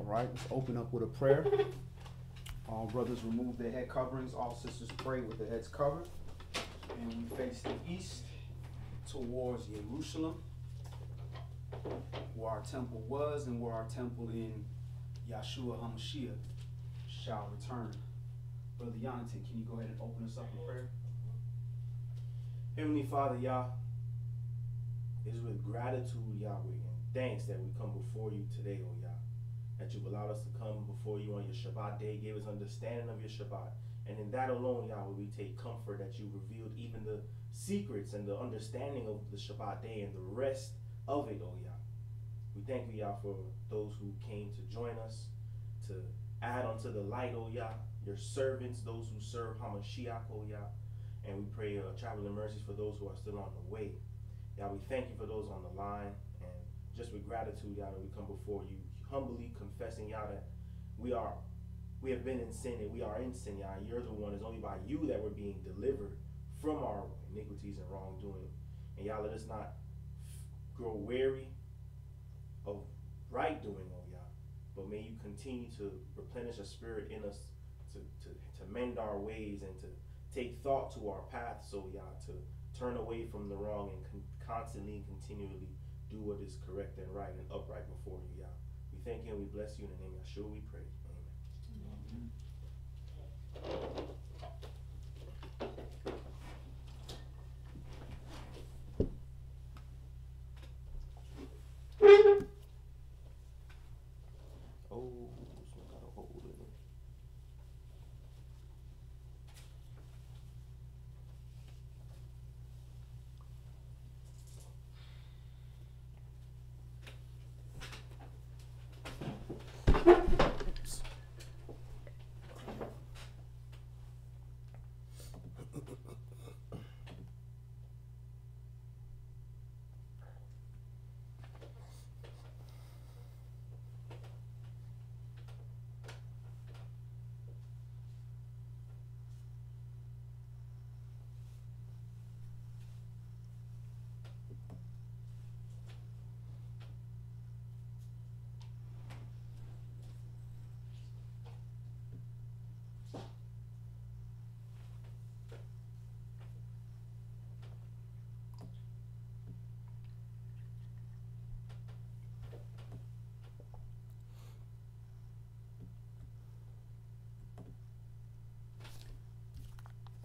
All right, let's open up with a prayer. All brothers remove their head coverings. All sisters pray with their heads covered. And we face the east towards Jerusalem, where our temple was and where our temple in Yahshua HaMashiach shall return. Brother Yonatan, can you go ahead and open us up in prayer? Heavenly Father, Yah, it is with gratitude, Yahweh, and thanks that we come before you today, O Yah, that you've allowed us to come before you on your Shabbat day, gave us understanding of your Shabbat. And in that alone, Yahweh, we take comfort that you revealed even the secrets and the understanding of the Shabbat day and the rest of it, O Yah. We thank you, Yah, for those who came to join us, to add unto the light, O Yah, your servants, those who serve HaMashiach, O Yah. And we pray traveling mercies for those who are still on the way. Yah, we thank you for those on the line. And just with gratitude, Yah, that we come before you, humbly confessing, Yah, that we have been in sin and we are in sin, Yah. You're the one. It's only by you that we're being delivered from our iniquities and wrongdoing. And Yah, let us not grow weary of right doing, oh Yah. But may you continue to replenish a spirit in us to mend our ways and to take thought to our path, so Yah, to turn away from the wrong and constantly and continually do what is correct and right and upright before you, Yah. We thank you and we bless you in the name of Yahshua we pray. Amen. Oh, this one got a hole in it.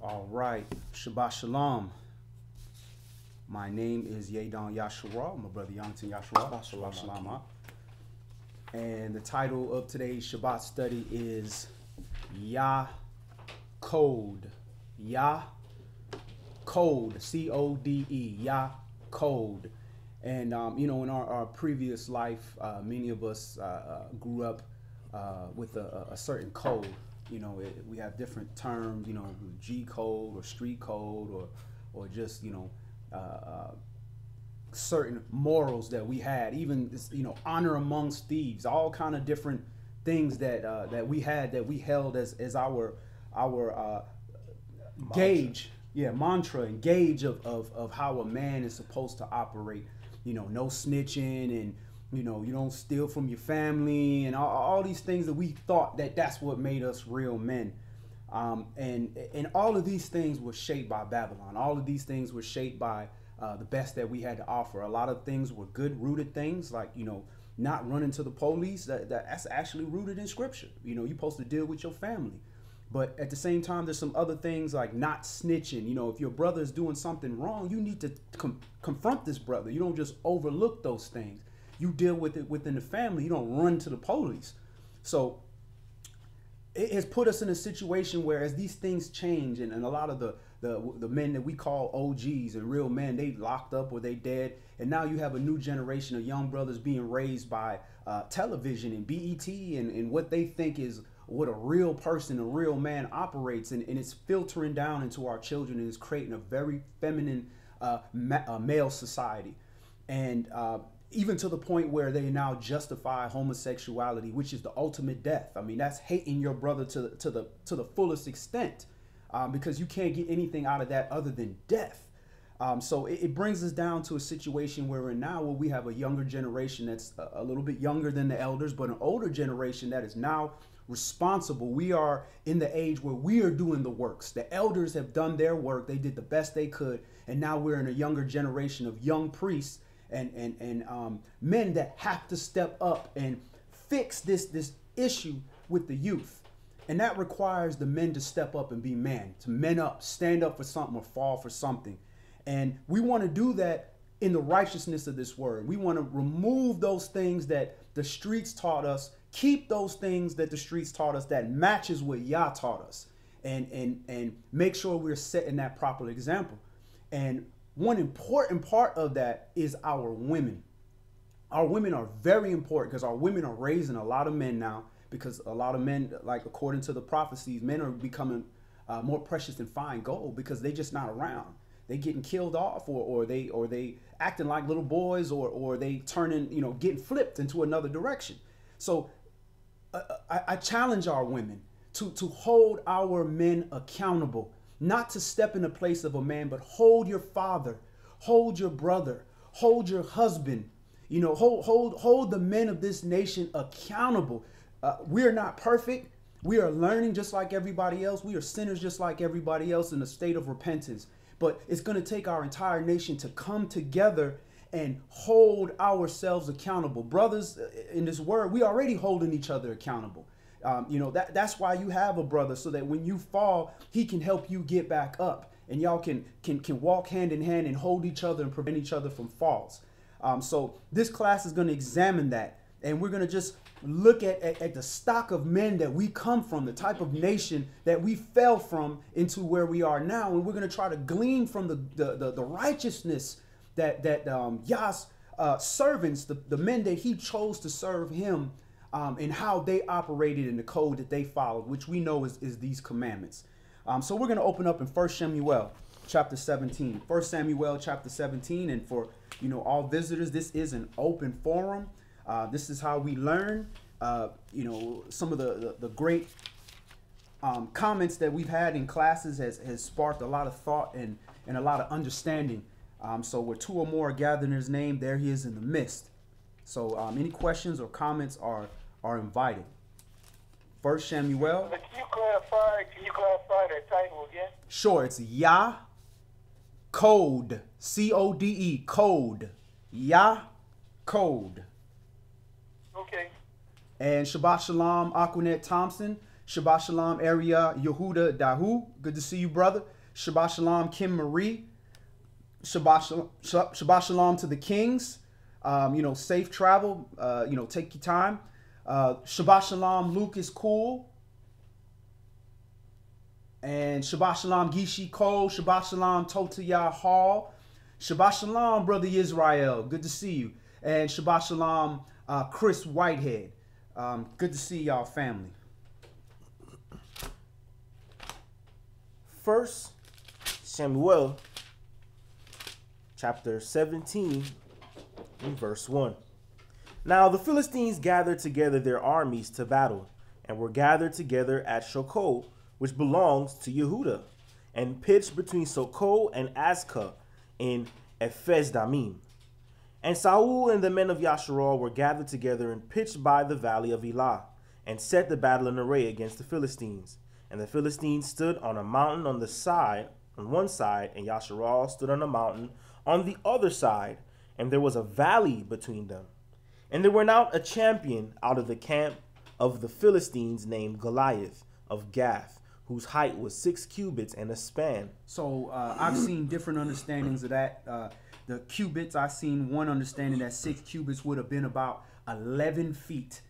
All right, Shabbat Shalom. My name is Yashra'al. My brother Yonatan Yashra'al. Shabbat Shalom. And the title of today's Shabbat study is YAH Code. YAH Code. C-O-D-E. YAH Code. And, you know, in our previous life, many of us grew up with a certain code. You know, we have different terms, you know, G code or street code or just, you know, certain morals that we had, even, you know, honor amongst thieves, all kind of different things that we had, that we held as our gauge, mantra and gauge of how a man is supposed to operate. You know, no snitching, and you know, you don't steal from your family, and all these things that we thought that's what made us real men. And all of these things were shaped by Babylon. All of these things were shaped by the best that we had to offer. A lot of things were good rooted things, like, you know, not running to the police. That's actually rooted in scripture. You know, you're supposed to deal with your family. But at the same time, there's some other things like not snitching. You know, if your brother is doing something wrong, you need to confront this brother. You don't just overlook those things. You deal with it within the family. You don't run to the police. So it has put us in a situation where, as these things change, and a lot of the men that we call OGs and real men, they locked up or they dead. And now you have a new generation of young brothers being raised by television and BET and what they think is what a real person, a real man operates. And it's filtering down into our children, and it's creating a very feminine male society. And even to the point where they now justify homosexuality, which is the ultimate death. I mean, that's hating your brother to the fullest extent, because you can't get anything out of that other than death. So it brings us down to a situation where we're now where we have a younger generation that's a little bit younger than the elders, but an older generation that is now responsible. We are in the age where we are doing the works. The elders have done their work. They did the best they could. And now we're in a younger generation of young priests and men that have to step up and fix this issue with the youth. And that requires the men to step up and be men, to men up, stand up for something or fall for something. And we want to do that in the righteousness of this word. We want to remove those things that the streets taught us, keep those things that the streets taught us that matches what YAH taught us, and make sure we're setting that proper example. And one important part of that is our women. Our women are very important because our women are raising a lot of men now, because a lot of men, like according to the prophecies, men are becoming more precious than fine gold because they just not around. They getting killed off, or they acting like little boys, or they turning, getting flipped into another direction. So I challenge our women to hold our men accountable, not to step in the place of a man, but hold your father, hold your brother, hold your husband, hold the men of this nation accountable. We're not perfect. We are learning just like everybody else. We are sinners just like everybody else in a state of repentance. But it's going to take our entire nation to come together and hold ourselves accountable. Brothers, in this word, we already holding each other accountable. That's why you have a brother, so that when you fall, he can help you get back up. And y'all can walk hand in hand and hold each other and prevent each other from falls. So this class is going to examine that. And we're going to just look at the stock of men that we come from, the type of nation that we fell from into where we are now. And we're going to try to glean from the righteousness that Yah's servants, the men that he chose to serve him, and how they operated in the code that they followed, which we know is these commandments. So we're going to open up in 1 Samuel chapter 17. 1 Samuel chapter 17. And for all visitors, this is an open forum. This is how we learn. Some of the great comments that we've had in classes has sparked a lot of thought and a lot of understanding. So where two or more are gathered in his name, there he is in the midst. So any questions or comments are invited. 1 Samuel. Can you clarify that title again? Sure, it's YAH Code. C-O-D-E, Code. YAH Code. Okay. And Shabbat Shalom, Aquanet Thompson. Shabbat Shalom, Area Yehuda Dahu. Good to see you, brother. Shabbat Shalom, Kim Marie. Shabbat Shalom to the Kings. Safe travel. Take your time. Shabbat Shalom, Luke is cool. And Shabbat Shalom, Gishi Cole. Shabbat Shalom, Totaya Hall. Shabbat Shalom, brother Israel. Good to see you. And Shabbat Shalom, Chris Whitehead. Good to see y'all, family. 1 Samuel chapter 17 and verse 1. Now the Philistines gathered together their armies to battle, and were gathered together at Shoko, which belongs to Yehuda, and pitched between Soko and Azekah in Ephes Damim. And Saul and the men of Yashra'al were gathered together and pitched by the valley of Elah, and set the battle in array against the Philistines. And the Philistines stood on a mountain on one side, and Yashra'al stood on a mountain on the other side, and there was a valley between them. And there went out a champion out of the camp of the Philistines named Goliath of Gath, whose height was 6 cubits and a span. So I've seen different understandings of that. The cubits, I've seen one understanding that 6 cubits would have been about 11 feet.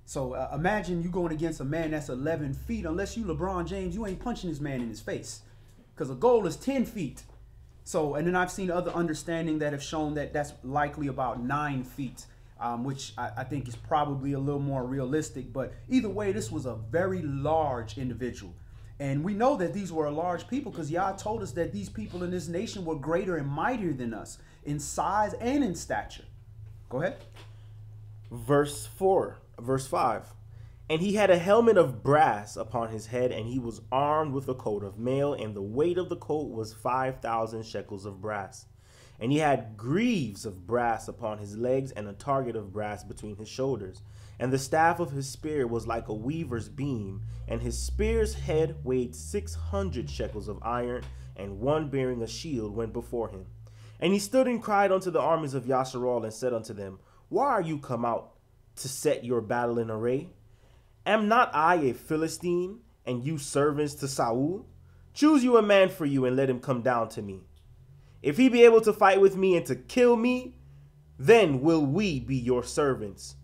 So imagine you going against a man that's 11 feet. Unless you LeBron James, you ain't punching this man in his face, because a goal is 10 feet. So, and then I've seen other understanding that have shown that that's likely about 9 feet, which I think is probably a little more realistic. But either way, this was a very large individual. And we know that these were a large people because Yah told us that these people in this nation were greater and mightier than us in size and in stature. Go ahead. Verse 5. And he had a helmet of brass upon his head, and he was armed with a coat of mail, and the weight of the coat was 5,000 shekels of brass. And he had greaves of brass upon his legs, and a target of brass between his shoulders. And the staff of his spear was like a weaver's beam, and his spear's head weighed 600 shekels of iron, and one bearing a shield went before him. And he stood and cried unto the armies of Yashra'al, and said unto them, Why are you come out to set your battle in array? Am not I a Philistine, and you servants to Saul? Choose you a man for you, and let him come down to me. If he be able to fight with me and to kill me, then will we be your servants.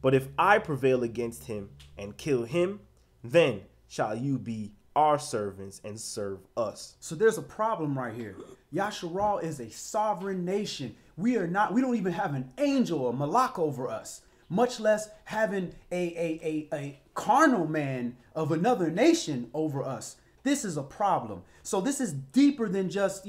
But if I prevail against him and kill him, then shall you be our servants and serve us. So there's a problem right here. Yashra'al is a sovereign nation. We don't even have an angel or malak over us, much less having a carnal man of another nation over us. This is a problem. So this is deeper than just,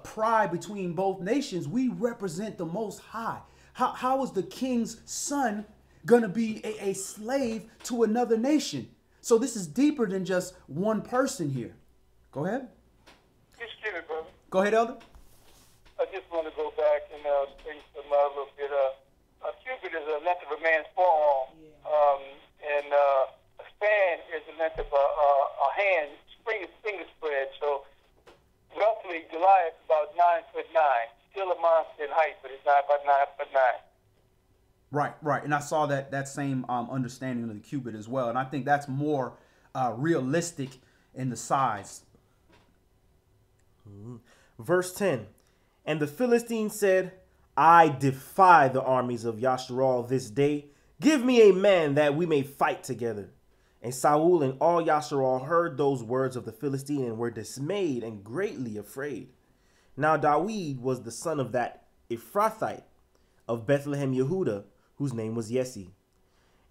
pride between both nations. We represent the Most High. How is the king's son going to be a slave to another nation? So this is deeper than just one person here. Go ahead. Excuse me, brother. Go ahead, Elder. I just want to go back and say some a little bit. A cubit is the length of a man's forearm, and a span is the length of a hand, finger spread. So roughly, Goliath is about 9'9". Still a monster in height, but it's not about 9'9". Right. And I saw that same understanding of the cubit as well. And I think that's more realistic in the size. Verse 10. And the Philistine said, I defy the armies of Yashra'al this day. Give me a man that we may fight together. And Saul and all Yashra'al heard those words of the Philistine and were dismayed and greatly afraid. Now David was the son of that Ephrathite of Bethlehem Yehudah, whose name was Yessi.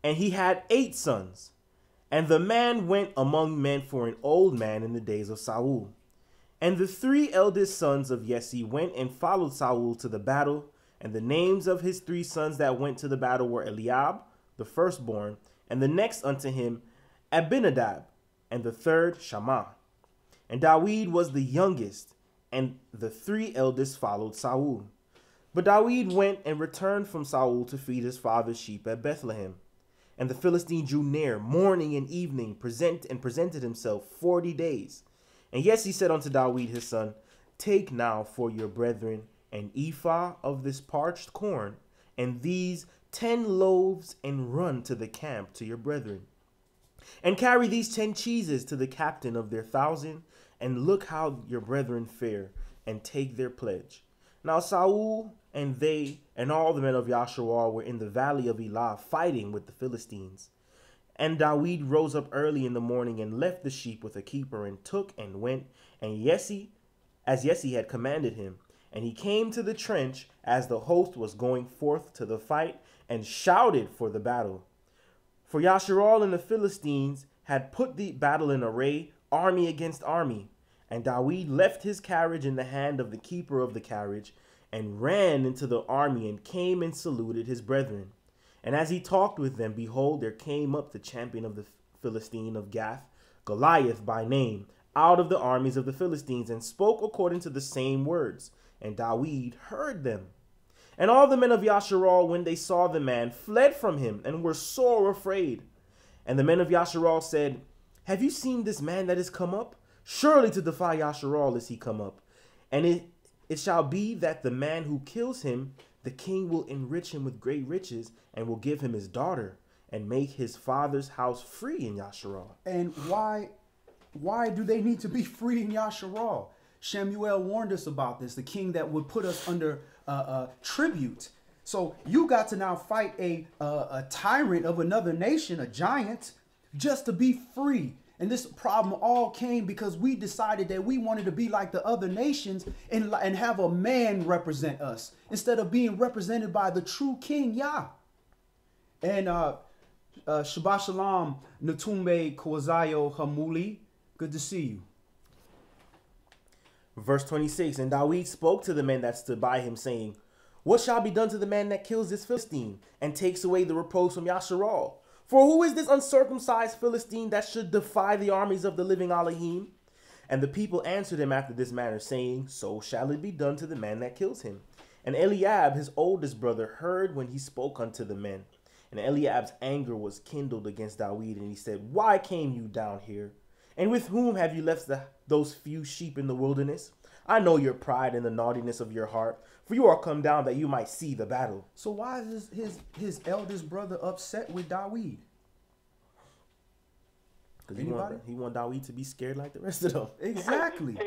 And he had 8 sons. And the man went among men for an old man in the days of Saul. And the 3 eldest sons of Yessi went and followed Saul to the battle. And the names of his 3 sons that went to the battle were Eliab, the firstborn, and the next unto him Abinadab, and the third Shammah. And David was the youngest, and the 3 eldest followed Saul. But David went and returned from Saul to feed his father's sheep at Bethlehem. And the Philistine drew near morning and evening, presented himself 40 days. And Yessi said unto David his son, Take now for your brethren an ephah of this parched corn, and these 10 loaves, and run to the camp to your brethren. And carry these 10 cheeses to the captain of their 1,000, and look how your brethren fare, and take their pledge. Now Saul and they and all the men of Yashra'al were in the valley of Elah fighting with the Philistines. And David rose up early in the morning and left the sheep with a keeper, and took and went, and as Yessi had commanded him. And he came to the trench as the host was going forth to the fight, and shouted for the battle. For Yashra'al and the Philistines had put the battle in array, army against army. And David left his carriage in the hand of the keeper of the carriage, and ran into the army, and came and saluted his brethren. And as he talked with them, behold, there came up the champion of the Philistine of Gath, Goliath by name, out of the armies of the Philistines, and spoke according to the same words. And David heard them. And all the men of Yashra'al, when they saw the man, fled from him, and were sore afraid. And the men of Yashra'al said, Have you seen this man that is come up? Surely to defy Yashra'al is he come up. And it shall be that the man who kills him, the king will enrich him with great riches, and will give him his daughter, and make his father's house free in Yashra'al. And why do they need to be free in Yashra'al? Shemuel warned us about this, the king that would put us under tribute. So you got to now fight a tyrant of another nation, a giant, just to be free. And this problem all came because we decided that we wanted to be like the other nations and have a man represent us instead of being represented by the true King Yah. And Shabbat Shalom, Natumbe Kwazayo Hamuli. Good to see you. Verse 26, And David spoke to the men that stood by him, saying, What shall be done to the man that kills this Philistine, and takes away the repose from Yashra'al? For who is this uncircumcised Philistine that should defy the armies of the living Elohim? And the people answered him after this manner, saying, So shall it be done to the man that kills him. And Eliab, his oldest brother, heard when he spoke unto the men. And Eliab's anger was kindled against David, and he said, Why came you down here? And with whom have you left those few sheep in the wilderness? I know your pride and the naughtiness of your heart, for you are come down that you might see the battle. So why is his eldest brother upset with David? Because he want David to be scared like the rest of them. Exactly.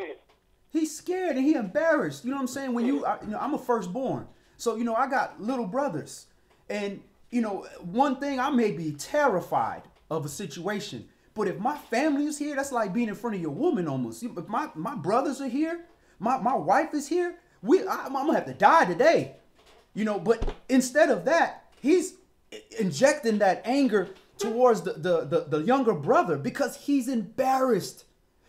He's scared and he embarrassed. You know what I'm saying? When I'm a firstborn. So, I got little brothers. And, one thing, I may be terrified of a situation. But if my family is here, that's like being in front of your woman almost. If my brothers are here, my wife is here, I'm going to have to die today. But instead of that, he's injecting that anger towards the younger brother because he's embarrassed.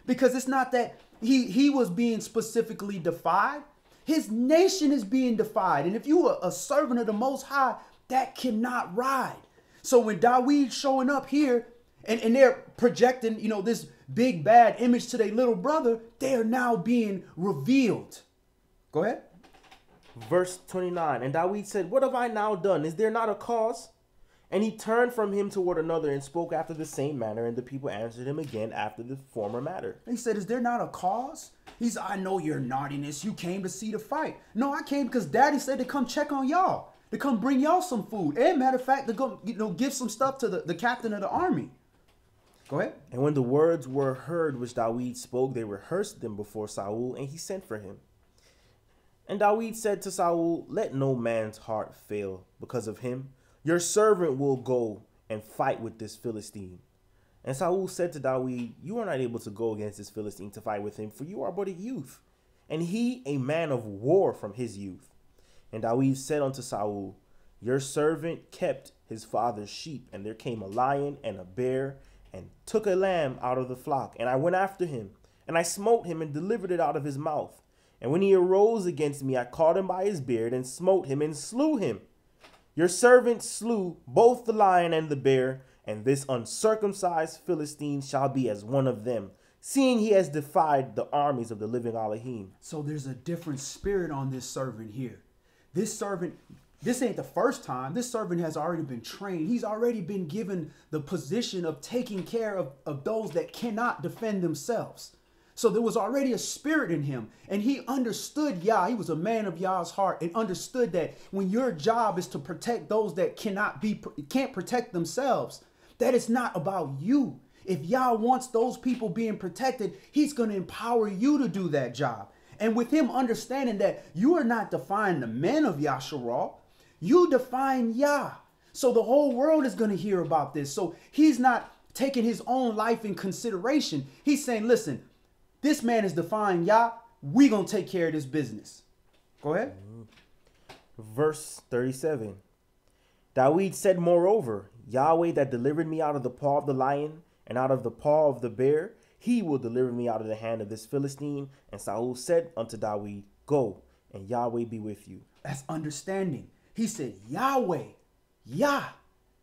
Because it's not that he was being specifically defied. His nation is being defied. And if you are a servant of the Most High, that cannot ride. So when David's showing up here and they're projecting, this big bad image to their little brother, they are now being revealed. Go ahead. Verse 29. And David said, What have I now done? Is there not a cause? And he turned from him toward another and spoke after the same manner. And the people answered him again after the former matter. He said, Is there not a cause? I know your naughtiness. You came to see the fight. No, I came because Daddy said to come check on y'all. To come bring y'all some food. And matter of fact, to go, give some stuff to the captain of the army. Go ahead. And when the words were heard which David spoke, they rehearsed them before Saul, and he sent for him. And David said to Saul, Let no man's heart fail because of him. Your servant will go and fight with this Philistine. And Saul said to David, You are not able to go against this Philistine to fight with him, for you are but a youth, and he a man of war from his youth. And David said unto Saul, Your servant kept his father's sheep, and there came a lion and a bear, and took a lamb out of the flock. And I went after him, and I smote him and delivered it out of his mouth. And when he arose against me, I caught him by his beard and smote him and slew him. Your servant slew both the lion and the bear, and this uncircumcised Philistine shall be as one of them, seeing he has defied the armies of the living Elohim. So there's a different spirit on this servant here. This ain't the first time. This servant has already been trained. He's already been given the position of taking care of those that cannot defend themselves. So there was already a spirit in him, and he understood Yah. He was a man of Yah's heart and understood that when your job is to protect those that can't protect themselves, that it's not about you. If Yah wants those people being protected, he's going to empower you to do that job. And with him understanding that you are not defying the men of Yashra'al, you define Yah. So the whole world is going to hear about this. So he's not taking his own life in consideration. He's saying, listen, this man is defying Yah. We're going to take care of this business. Go ahead. Verse 37. David said, Moreover, Yahweh that delivered me out of the paw of the lion and out of the paw of the bear, he will deliver me out of the hand of this Philistine. And Saul said unto David, Go, and Yahweh be with you. That's understanding. He said, Yahweh, Yah,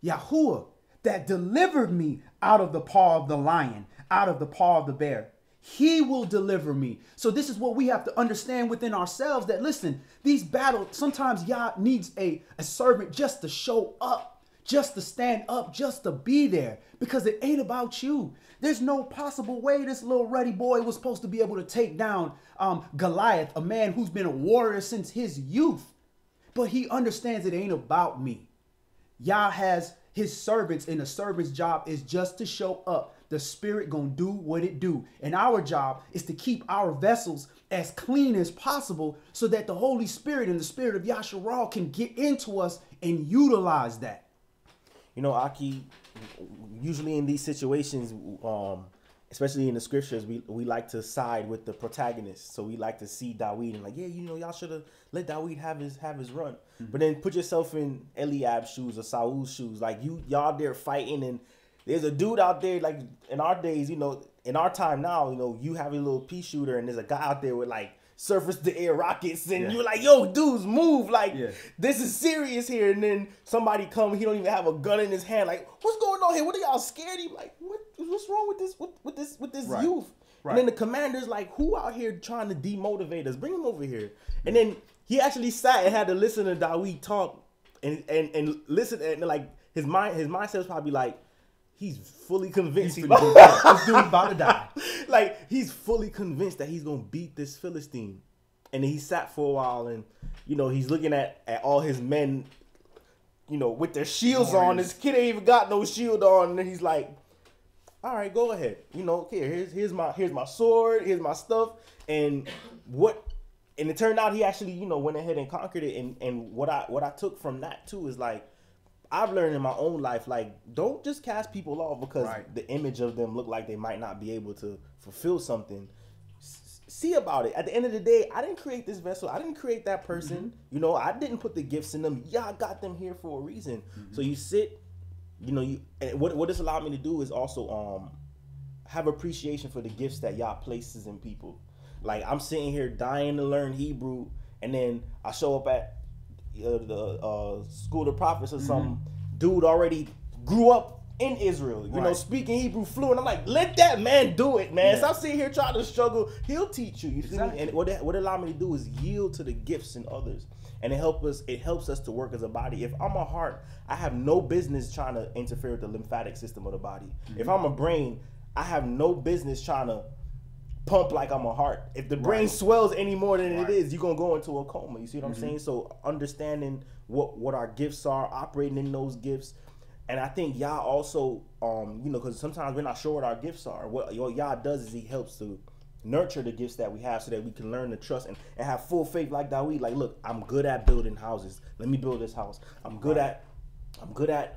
Yahuwah, that delivered me out of the paw of the lion, out of the paw of the bear. He will deliver me. So this is what we have to understand within ourselves, that listen, these battles, sometimes Yah needs a servant just to show up, just to stand up, just to be there, because it ain't about you. There's no possible way this little ruddy boy was supposed to be able to take down Goliath, a man who's been a warrior since his youth. But he understands it ain't about me. Yah has his servants, and the servant's job is just to show up. The spirit gonna do what it do. And our job is to keep our vessels as clean as possible so that the Holy Spirit and the spirit of Yashra'al can get into us and utilize that. You know, Aki, usually in these situations, especially in the scriptures, we like to side with the protagonist. So we like to see David and like, yeah, y'all should have let David have his run. Mm-hmm. But then put yourself in Eliab's shoes or Saul's shoes. Like y'all there fighting, and there's a dude out there, like in our days, in our time now, you have a little pea shooter, and there's a guy out there with like surface to air rockets, and you're like, yo, dudes, move, like this is serious here. And then somebody come, he don't even have a gun in his hand, like, what's going on here? What are y'all scared? He like, what's wrong with this youth? Right. And then the commander's like, who out here trying to demotivate us? Bring him over here. And then he actually sat and had to listen to Dawid talk and listen, and like his mindset was probably like, he's fully convinced this dude about to die. Like, he's fully convinced that he's gonna beat this Philistine. And then he sat for a while, and he's looking at all his men, with their shields on. This kid ain't even got no shield on, and he's like, all right, go ahead. Okay, here's my sword, here's my stuff, and it turned out he actually, went ahead and conquered it. And what I took from that too is like, I've learned in my own life, like, don't just cast people off because the image of them look like they might not be able to fulfill something. See about it. At the end of the day, I didn't create this vessel. I didn't create that person. I didn't put the gifts in them. I got them here for a reason. So you sit, and what this allowed me to do is also have appreciation for the gifts that Yah places in people. Like, I'm sitting here dying to learn Hebrew, and then I show up at the school of prophets or some dude already grew up in Israel, speaking Hebrew fluent. I'm like, let that man do it, man. Stop sitting here trying to struggle. He'll teach you. You see me? And what it allowed me to do is yield to the gifts in others, and it helps us to work as a body. If I'm a heart, I have no business trying to interfere with the lymphatic system of the body. If I'm a brain, I have no business trying to pump like I'm a heart. If the brain swells any more than it is, you're gonna go into a coma. You see what I'm saying? So understanding what our gifts are, operating in those gifts. And I think Yah also, because sometimes we're not sure what our gifts are. What Yah does is he helps to nurture the gifts that we have so that we can learn to trust and have full faith like Dawid. Like, look, I'm good at building houses. Let me build this house. I'm good at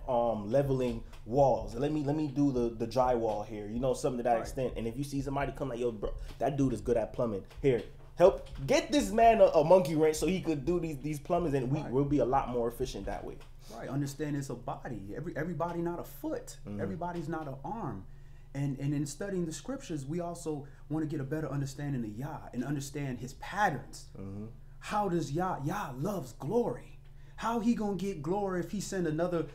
leveling walls. Let me do the drywall here. Something to that extent. And if you see somebody come like, yo, bro, that dude is good at plumbing. Here, help get this man a monkey wrench so he could do these plumbings, and we'll be a lot more efficient that way. Right. Understand it's a body. Everybody not a foot. Everybody's not an arm. And in studying the scriptures, we also want to get a better understanding of Yah and understand his patterns. How does Yah loves glory? How he gonna get glory if he send another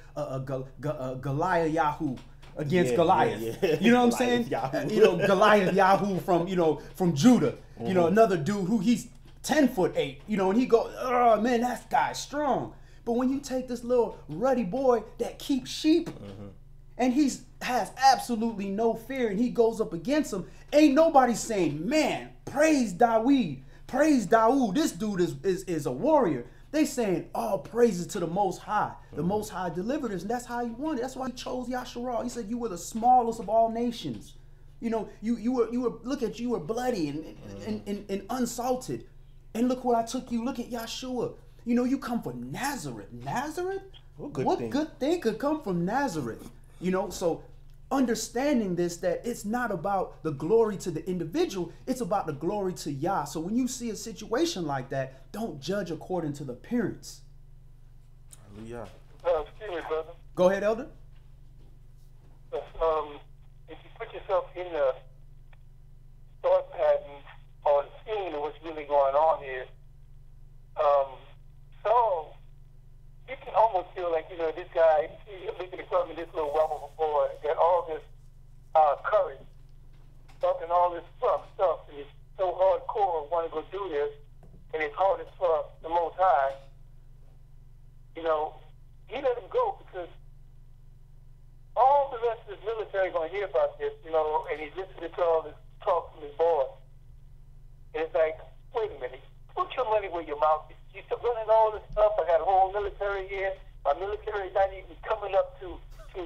Goliath Yahoo against Goliath? You know what I'm saying? Goliath Yahoo from Judah. Another dude who he's 10'8". And he go, oh man, that guy's strong. But when you take this little ruddy boy that keeps sheep, and has absolutely no fear, and he goes up against him, ain't nobody saying, man, praise Dawid, praise Dawood. This dude is a warrior. They saying all praises to the Most High. The Most High delivered us, and that's how he wanted. That's why he chose Yashra'al. He said, you were the smallest of all nations. You were look at you were bloody and unsalted. And look where I took you. Look at Yeshua. You come from Nazareth. Nazareth? What good thing could come from Nazareth? So understanding this, that it's not about the glory to the individual, it's about the glory to Yah. So when you see a situation like that, don't judge according to the appearance. Hallelujah. Excuse me, brother. Go ahead, Elder. If you put yourself in the thought pattern or the scene of what's really going on here, so you can almost feel like, this guy, looking at something, this little wobble boy, got all this courage, talking all this stuff, and he's so hardcore, want to go do this, and it's hard as for the Most High. He let him go because all the rest of his military going to hear about this, and he's listening to all this talk from his boy. And it's like, wait a minute, put your money where your mouth is. You keep running all this stuff. I got a whole military here. My military is not even coming up to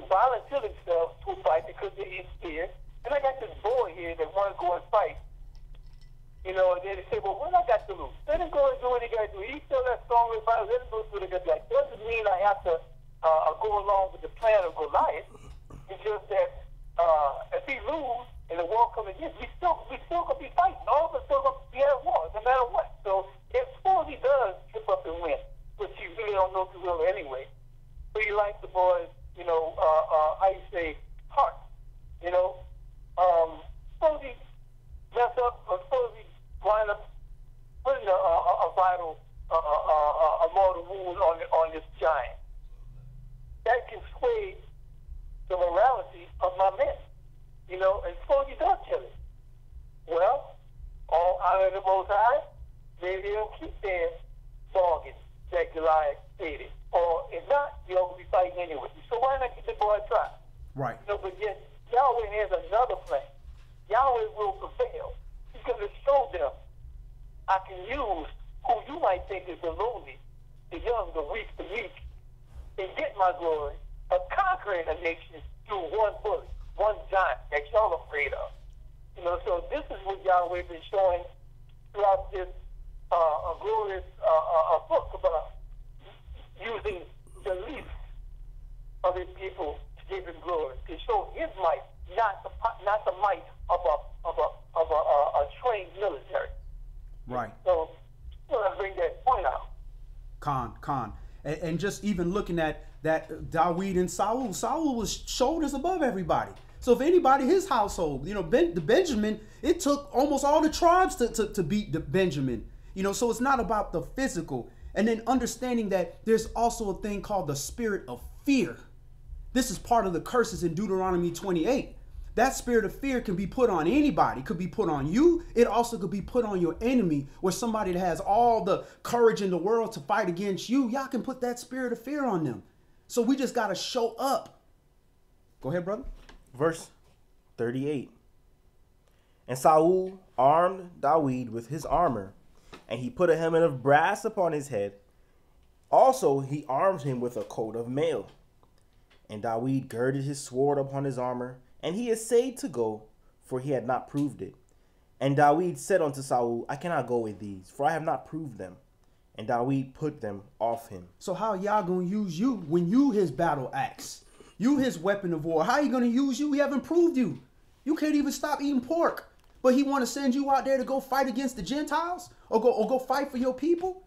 volunteer themselves to fight because they're in fear. And I got this boy here that want to go and fight. And then they say, well, what I got to lose? Let him go and do what he got to do. He still that strong about it. Let him go do what he got to do. That doesn't mean I have to go along with the plan of Goliath. It's just that if he lose and the war comes against, we still gonna be fighting. All of us still gonna be at war, no matter what. So if suppose he does trip up and win, which you really don't know if he will anyway. So you like the boys, how you say, heart. Suppose he mess up, or suppose he wind up keep their bargain that Goliath stated. Or if not, you're going to be fighting anyway. So why not get the boy a try? Right. But yet, Yahweh has another plan. Yahweh will prevail. He's going to show them, I can use who you might think is the lowly, the young, the weak, and get my glory of conquering a nation through one bullet, one giant that y'all afraid of. So this is what Yahweh been showing throughout this glorious book about using the least of his people to give him glory, to show his might, not the might of a trained military. Right. So I want to bring that point out. Khan. And just even looking at that Dawid and Saul was shoulders above everybody. So if anybody, his household, the Benjamin, it took almost all the tribes to beat the Benjamin. So it's not about the physical. And then understanding that there's also a thing called the spirit of fear. This is part of the curses in Deuteronomy 28. That spirit of fear can be put on anybody. It could be put on you. It also could be put on your enemy, where somebody that has all the courage in the world to fight against you, y'all can put that spirit of fear on them. So we just got to show up. Go ahead, brother. Verse 38. And Saul armed Dawid with his armor, and he put a helmet of brass upon his head. Also he armed him with a coat of mail. And Dawid girded his sword upon his armor, and he essayed to go, for he had not proved it. And Dawid said unto Saul, I cannot go with these, for I have not proved them. And Dawid put them off him. So how y'all gonna use you when you his battle axe? You his weapon of war. How you gonna use you? He haven't proved you. You can't even stop eating pork. But he want to send you out there to go fight against the Gentiles? Or go fight for your people?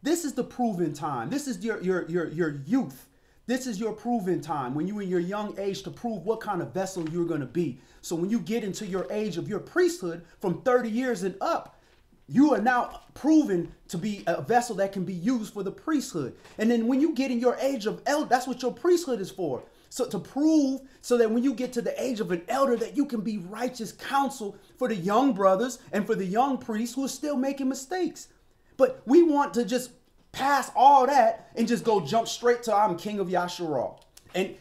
This is the proven time. This is your youth. This is your proven time, when you in your young age, to prove what kind of vessel you're going to be. So when you get into your age of your priesthood from 30 years and up, you are now proven to be a vessel that can be used for the priesthood. And then when you get in your age of elder, that's what your priesthood is for. So to prove, so that when you get to the age of an elder, that you can be righteous counsel for the young brothers and for the young priests who are still making mistakes. But we want to just pass all that and just go jump straight to I'm king of Yashra'al. And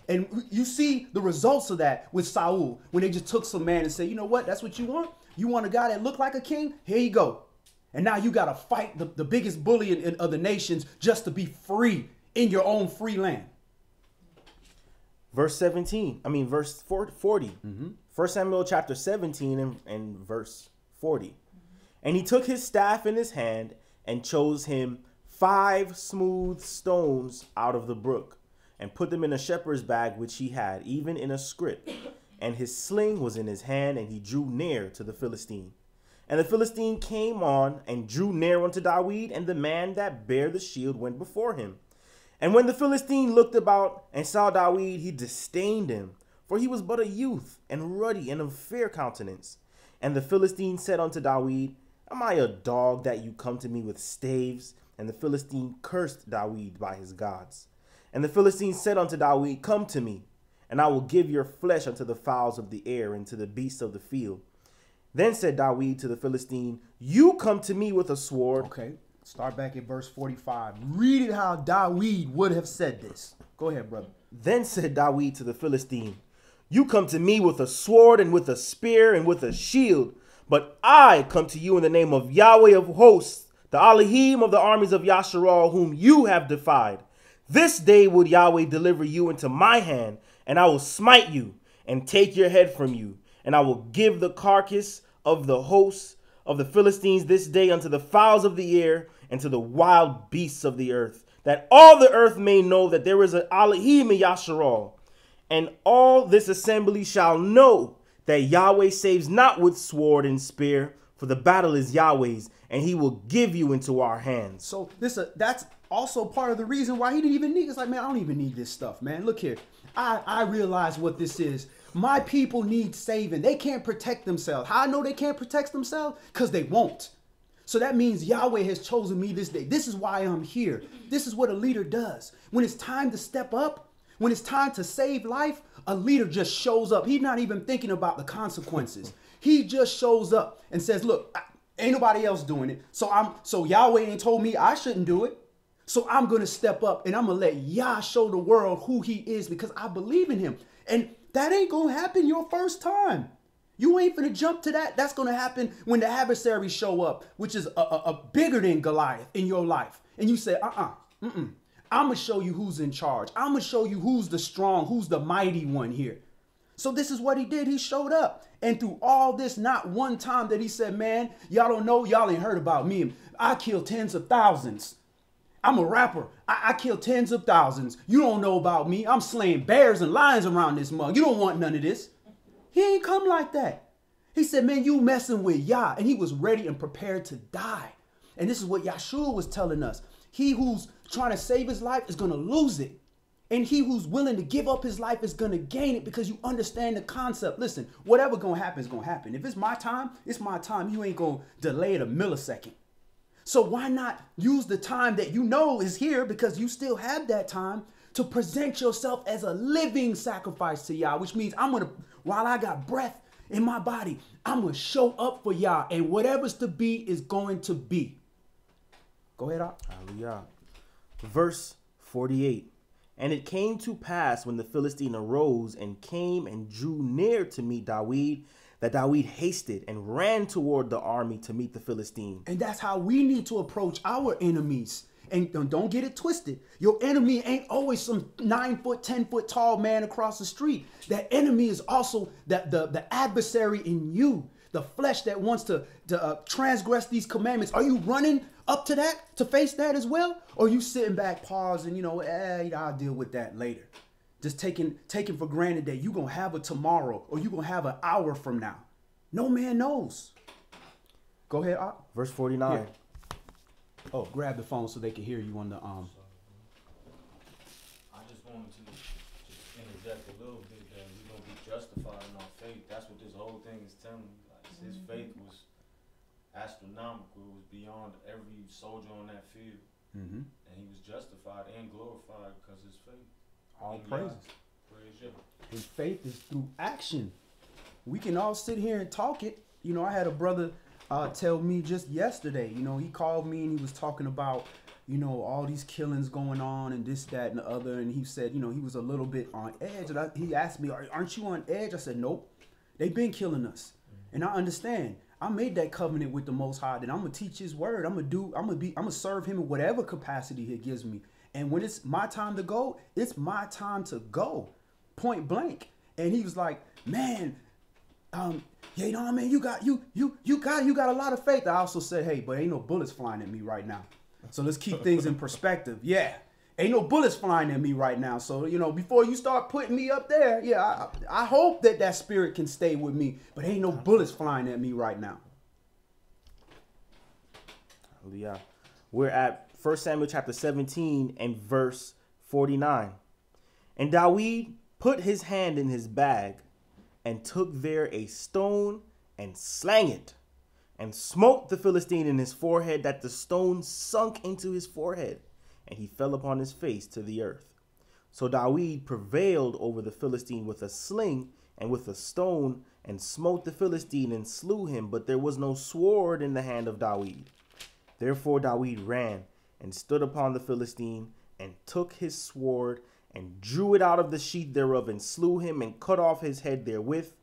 you see the results of that with Saul, when they just took some man and said, you know what, that's what you want? You want a guy that looked like a king? Here you go. And now you got to fight the biggest bully of the nations just to be free in your own free land. Verse 40. 1 Samuel chapter 17 and verse 40. And he took his staff in his hand and chose him 5 smooth stones out of the brook, and put them in a shepherd's bag which he had, even in a scrip. And his sling was in his hand, and he drew near to the Philistine. And the Philistine came on and drew near unto Dawid, and the man that bare the shield went before him. And when the Philistine looked about and saw Dawid, he disdained him, for he was but a youth, and ruddy, and of fair countenance. And the Philistine said unto Dawid, Am I a dog that you come to me with staves? And the Philistine cursed Dawid by his gods. And the Philistine said unto Dawid, Come to me, and I will give your flesh unto the fowls of the air, and to the beasts of the field. Then said Dawid to the Philistine, You come to me with a sword. Okay, start back at verse 45. Read it how Dawid would have said this. Go ahead, brother. Then said Dawid to the Philistine, You come to me with a sword, and with a spear, and with a shield. But I come to you in the name of Yahweh of hosts, the Elohim of the armies of Yashra'al, whom you have defied. This day would Yahweh deliver you into my hand, and I will smite you and take your head from you. And I will give the carcass of the hosts of the Philistines this day unto the fowls of the air and to the wild beasts of the earth, that all the earth may know that there is an Elohim in Yashra'al. And all this assembly shall know that Yahweh saves not with sword and spear, for the battle is Yahweh's, and he will give you into our hands. So that's also part of the reason why he didn't even need. It's like, man, I don't even need this stuff, man. Look here. I realize what this is. My people need saving. They can't protect themselves. How I know they can't protect themselves? Because they won't. So that means Yahweh has chosen me this day. This is why I'm here. This is what a leader does. When it's time to step up, when it's time to save life, a leader just shows up. He's not even thinking about the consequences. He just shows up and says, look, Ain't nobody else doing it. So Yahweh ain't told me I shouldn't do it. So I'm going to step up and I'm going to let Yah show the world who he is because I believe in him. And that ain't going to happen your first time. You ain't finna jump to that. That's going to happen when the adversaries show up, which is a bigger than Goliath in your life. And you say, I'm going to show you who's in charge. I'm going to show you who's the strong, who's the mighty one here. So this is what he did. He showed up. And through all this, not one time that he said, man, y'all don't know, y'all ain't heard about me. I killed tens of thousands. I'm a rapper. I kill tens of thousands. You don't know about me. I'm slaying bears and lions around this mug. You don't want none of this. He ain't come like that. He said, man, you messing with Yah. And he was ready and prepared to die. And this is what Yashra'al was telling us. He who's trying to save his life is going to lose it. And he who's willing to give up his life is going to gain it because you understand the concept. Listen, whatever going to happen is going to happen. If it's my time, it's my time. You ain't going to delay it a millisecond. So why not use the time that you know is here because you still have that time to present yourself as a living sacrifice to Yah, which means I'm going to, while I got breath in my body, I'm going to show up for Yah, and whatever's to be is going to be. Go ahead, Ak. Hallelujah. Verse 48. And it came to pass when the Philistine arose and came and drew near to meet Dawid, that Dawid hasted and ran toward the army to meet the Philistine. And that's how we need to approach our enemies. And don't get it twisted. Your enemy ain't always some 9 foot, 10 foot tall man across the street. That enemy is also the adversary in you, the flesh that wants to transgress these commandments. Are you running up to that, to face that as well? Or are you sitting back, pausing, I'll deal with that later. Just taking for granted that you're going to have a tomorrow or you're going to have an hour from now. No man knows. Go ahead, Ak. Verse 49. Here. Oh, grab the phone so they can hear you on the I just wanted to just interject a little bit that we're going to be justified in our faith. That's what this whole thing is telling me. Like, his faith was astronomical. It was beyond every soldier on that field. Mm-hmm. And he was justified and glorified because of his faith. All And praises. Praise you. His faith is through action. We can all sit here and talk it. I had a brother tell me just yesterday, he called me and he was talking about, all these killings going on and this, that, and the other. And he said, he was a little bit on edge. And he asked me, aren't you on edge? I said, nope. They've been killing us. And I understand. I made that covenant with the Most High that I'm going to teach his word. I'm going to serve him in whatever capacity he gives me. And when it's my time to go, it's my time to go, point blank. And he was like, man, you got a lot of faith. I also said, hey, but ain't no bullets flying at me right now. So let's keep things in perspective. Yeah, ain't no bullets flying at me right now. So, before you start putting me up there, yeah, I hope that spirit can stay with me, but ain't no bullets flying at me right now. Hallelujah. We're at 1 Samuel chapter 17 and verse 49. And Dawid put his hand in his bag and took there a stone and slang it and smote the Philistine in his forehead, that the stone sunk into his forehead, and he fell upon his face to the earth. So Dawid prevailed over the Philistine with a sling and with a stone, and smote the Philistine and slew him, but there was no sword in the hand of Dawid. Therefore Dawid ran and stood upon the Philistine, and took his sword, and drew it out of the sheath thereof, and slew him, and cut off his head therewith.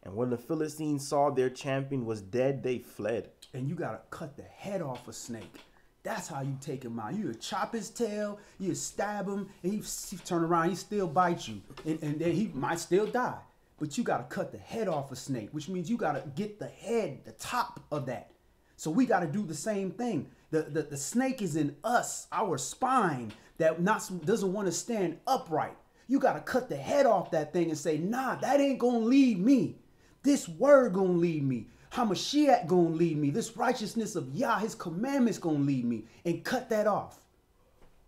And when the Philistines saw their champion was dead, they fled. And you got to cut the head off a snake. That's how you take him out. You chop his tail, you stab him, and he turn around, he still bites you. And then he might still die. But you got to cut the head off a snake, which means you got to get the head, the top of that. So we got to do the same thing. The snake is in us, our spine, that doesn't want to stand upright. You got to cut the head off that thing and say, nah, that ain't going to lead me. This word going to lead me. Hamashiach going to lead me. This righteousness of Yah, his commandments going to lead me. And cut that off.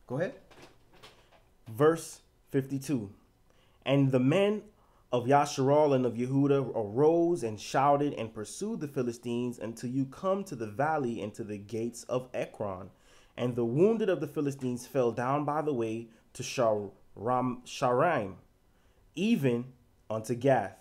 Go ahead. Verse 52. And the men of Yashra'al and of Yehuda arose and shouted and pursued the Philistines until you come to the valley and to the gates of Ekron. And the wounded of the Philistines fell down by the way to Sharaim, even unto Gath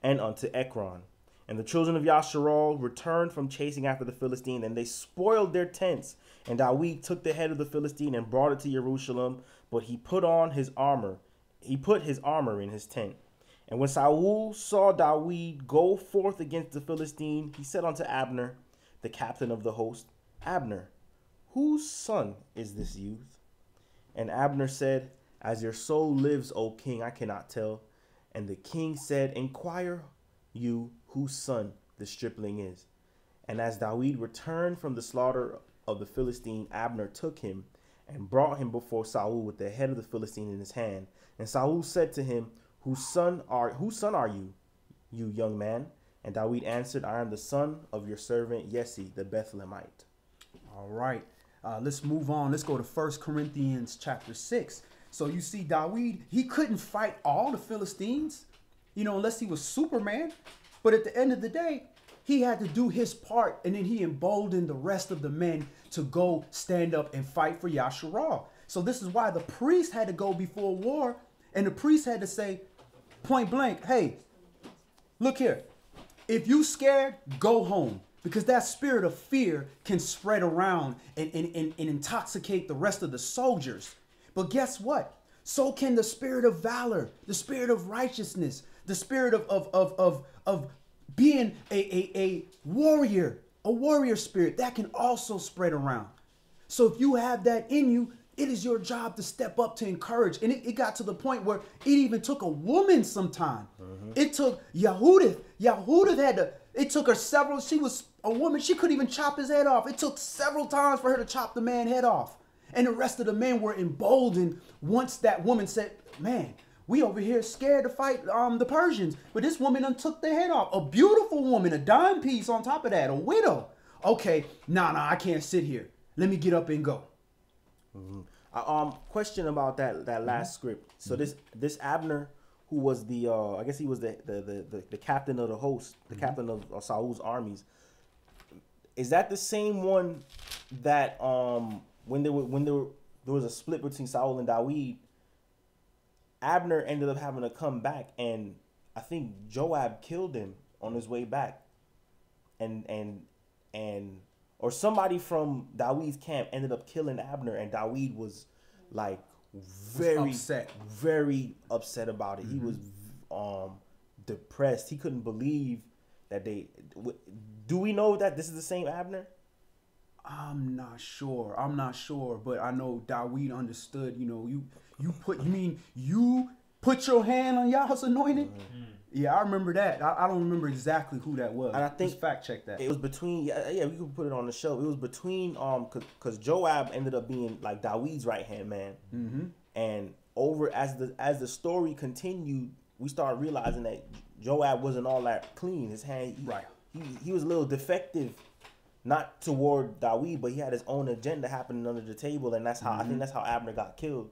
and unto Ekron. And the children of Yashra'al returned from chasing after the Philistine, and they spoiled their tents. And David took the head of the Philistine and brought it to Jerusalem, but he put on his armor. He put his armor in his tent. And when Saul saw David go forth against the Philistine, he said unto Abner, the captain of the host, Abner, whose son is this youth? And Abner said, as your soul lives, O king, I cannot tell. And the king said, inquire you whose son the stripling is. And as David returned from the slaughter of the Philistine, Abner took him and brought him before Saul with the head of the Philistine in his hand. And Saul said to him, whose son are you, you young man? And David answered, I am the son of your servant Jesse the Bethlehemite. All right. Let's move on. Let's go to 1 Corinthians chapter 6. So you see, David, he couldn't fight all the Philistines, unless he was Superman. But at the end of the day, he had to do his part, and then he emboldened the rest of the men to go stand up and fight for Yashra'al. So this is why the priest had to go before war, and the priest had to say, point blank, hey, look here. If you scared, go home. Because that spirit of fear can spread around and intoxicate the rest of the soldiers. But guess what? So can the spirit of valor, the spirit of righteousness, the spirit of being a warrior spirit that can also spread around. So if you have that in you, it is your job to step up to encourage. And it got to the point where it even took a woman sometime. It took Yehudith. It took her several, she was a woman, she couldn't even chop his head off. It took several times for her to chop the man's head off. And the rest of the men were emboldened once that woman said, man, we over here scared to fight the Persians. But this woman done took their head off. A beautiful woman, a dime piece on top of that, a widow. Okay, nah, I can't sit here. Let me get up and go. Question about that last script. So this Abner, who was the I guess he was the captain of the host, the captain of Saul's armies. Is that the same one that when there was a split between Saul and David, Abner ended up having to come back, and I think Joab killed him on his way back, or somebody from David's camp ended up killing Abner, and David was like very upset about it. He was depressed. He couldn't believe that they. Do we know that this is the same Abner? I'm not sure, but I know David understood. You put your hand on Yah's anointed. Yeah, I remember that. I don't remember exactly who that was. And I think just fact check that. It was between we could put it on the show. It was between because Joab ended up being like David's right hand man. And over as the story continued, we started realizing that Joab wasn't all that clean. His hand, he was a little defective. Not toward David, but he had his own agenda happening under the table, and that's how I think that's how Abner got killed.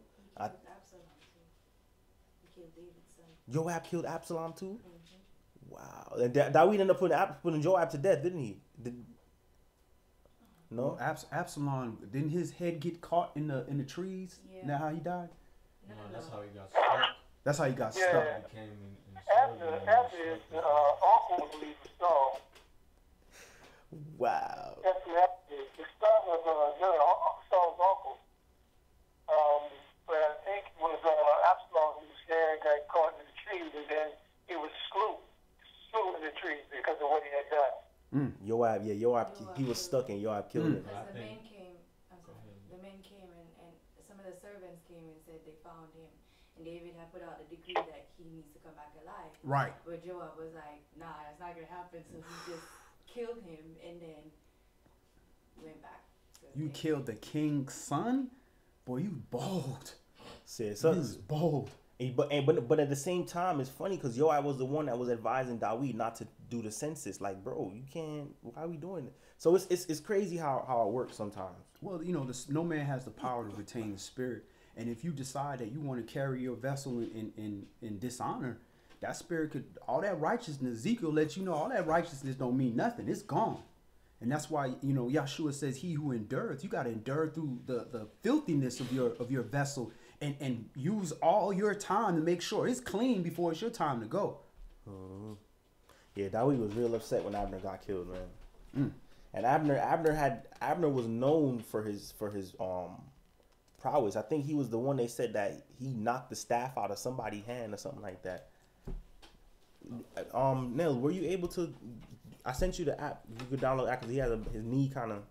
Joab killed Absalom too. Wow, and David ended up putting Joab to death, didn't he? No, well, Absalom, didn't his head get caught in the trees? Yeah. Isn't that how he died? No, that's how he got stuck. That's how he got stuck. He came after his uncle was leaving Saul. Wow. The son was Saul's uncle. But I think it was Absalom who was there and got caught in the trees, and then he was slew in the trees because of what he had done. Joab, he was stuck and Joab killed him. Because the men came and some of the servants came and said they found him. And David had put out the decree that he needs to come back alive. Right. But Joab was like, nah, that's not going to happen. So he just killed him and then went back. You killed the king's son? Boy, you bold. Said so. He's bold. But at the same time, it's funny because Joab was the one that was advising David not to do the census. Like, bro, you can't. Why are we doing it? So it's crazy how it works sometimes. Well, no man has the power to retain the spirit. And if you decide that you want to carry your vessel in dishonor, that spirit could, all that righteousness, Ezekiel lets you know all that righteousness don't mean nothing. It's gone. And that's why, Yahshua says he who endureth, you got to endure through the filthiness of your vessel and use all your time to make sure it's clean before it's your time to go. Yeah, Dawid was real upset when Abner got killed, man. And Abner was known for his prowess. I think he was the one they said that he knocked the staff out of somebody's hand or something like that. Nell, were you able to? I sent you the app. You could download it because he has his knee kind of,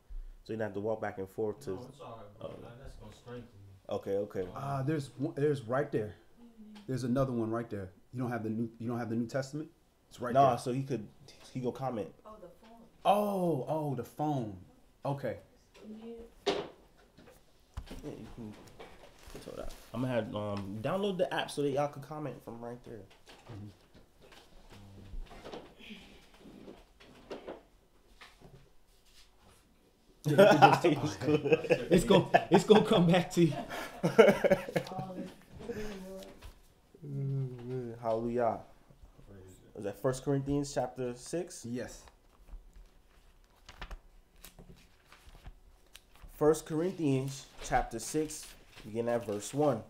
so you don't have to walk back and forth to. No, it's all right, bro. That's gonna strengthen me. Okay. There's right there. There's another one right there. You don't have the New Testament. It's right No, there. so he go comment. Oh, the phone. Oh, the phone. Okay. Yeah, you can so that. I'm gonna have download the app so that y'all can comment from right there. It's gonna come back to you. Hallelujah. Is that 1 Corinthians chapter 6? Yes. 1 Corinthians chapter 6, begin at verse 1.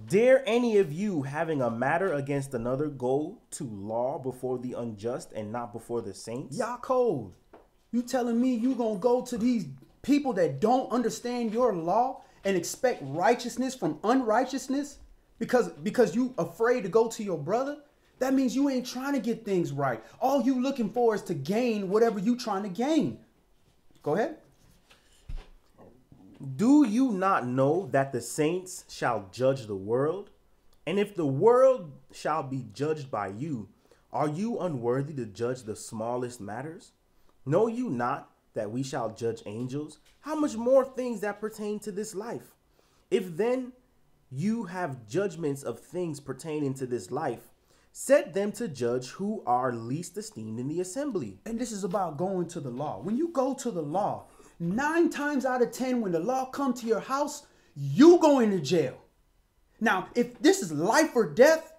Dare any of you, having a matter against another, go to law before the unjust and not before the saints? Y'all cold. You telling me you gonna go to these people that don't understand your law and expect righteousness from unrighteousness because you afraid to go to your brother? That means you ain't trying to get things right. All you looking for is to gain whatever you trying to gain. Go ahead. Do you not know that the saints shall judge the world? And if the world shall be judged by you, are you unworthy to judge the smallest matters? Know you not that we shall judge angels? How much more things that pertain to this life? If then you have judgments of things pertaining to this life, set them to judge who are least esteemed in the assembly. And this is about going to the law. When you go to the law, 9 times out of 10, when the law come to your house, you go into jail. Now, if this is life or death,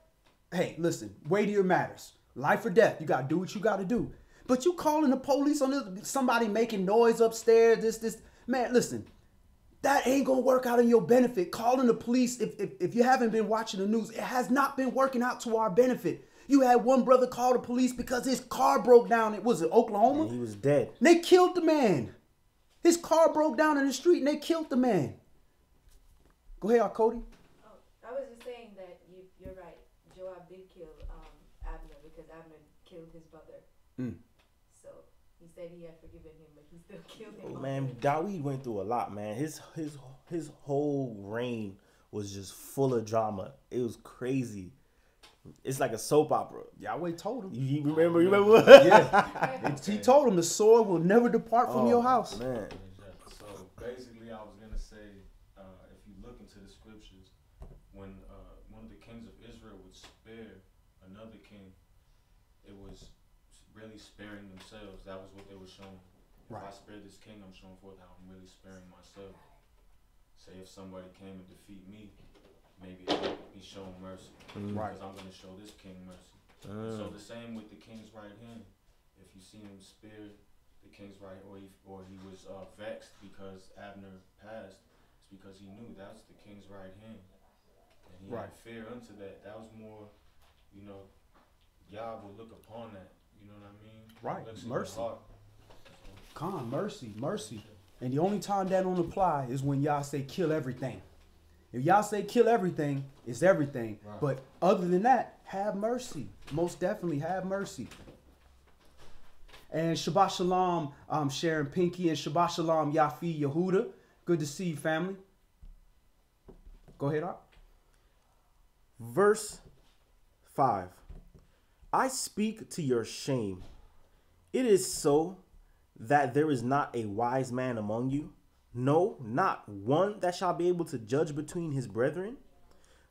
hey, listen, weightier matters. Life or death, you got to do what you got to do. But you calling the police on this, somebody making noise upstairs, this, man, listen, that ain't going to work out in your benefit. Calling the police, if you haven't been watching the news, it has not been working out to our benefit. You had one brother call the police because his car broke down. It was in Oklahoma. And he was dead. And they killed the man. His car broke down in the street and they killed the man. Go ahead, Cody. Oh, I was just saying that you're right. Joab did kill Abner because Abner killed his brother. So he said he had forgiven him, but he still killed him. Oh, man, Dawid went through a lot, man. His whole reign was just full of drama. It was crazy. It's like a soap opera. Yahweh told him. You remember? What? Yeah. He told him the sword will never depart from your house. Man. So basically, I was gonna say, if you look into the scriptures, when one of the kings of Israel would spare another king, it was really sparing themselves. That was what they were showing. If I spare this king, I'm showing forth how I'm really sparing myself. Say if somebody came and defeat me, maybe I'll be showing mercy. Right. Because I'm going to show this king mercy. So the same with the king's right hand. If you see him spear the king's right, or he was vexed because Abner passed, it's because he knew that's the king's right hand. And he had fear unto that. That was more, Yah will look upon that. You know what I mean? Right. Mercy. Mercy. And the only time that don't apply is when y'all say kill everything. If y'all say kill everything, it's everything. Right. But other than that, have mercy. Most definitely have mercy. And Shabbat Shalom, Sharon Pinky, and Shabbat Shalom, Yafi Yehuda. Good to see you, family. Go ahead, Art. Verse 5. I speak to your shame. It is so that there is not a wise man among you. No, not one that shall be able to judge between his brethren.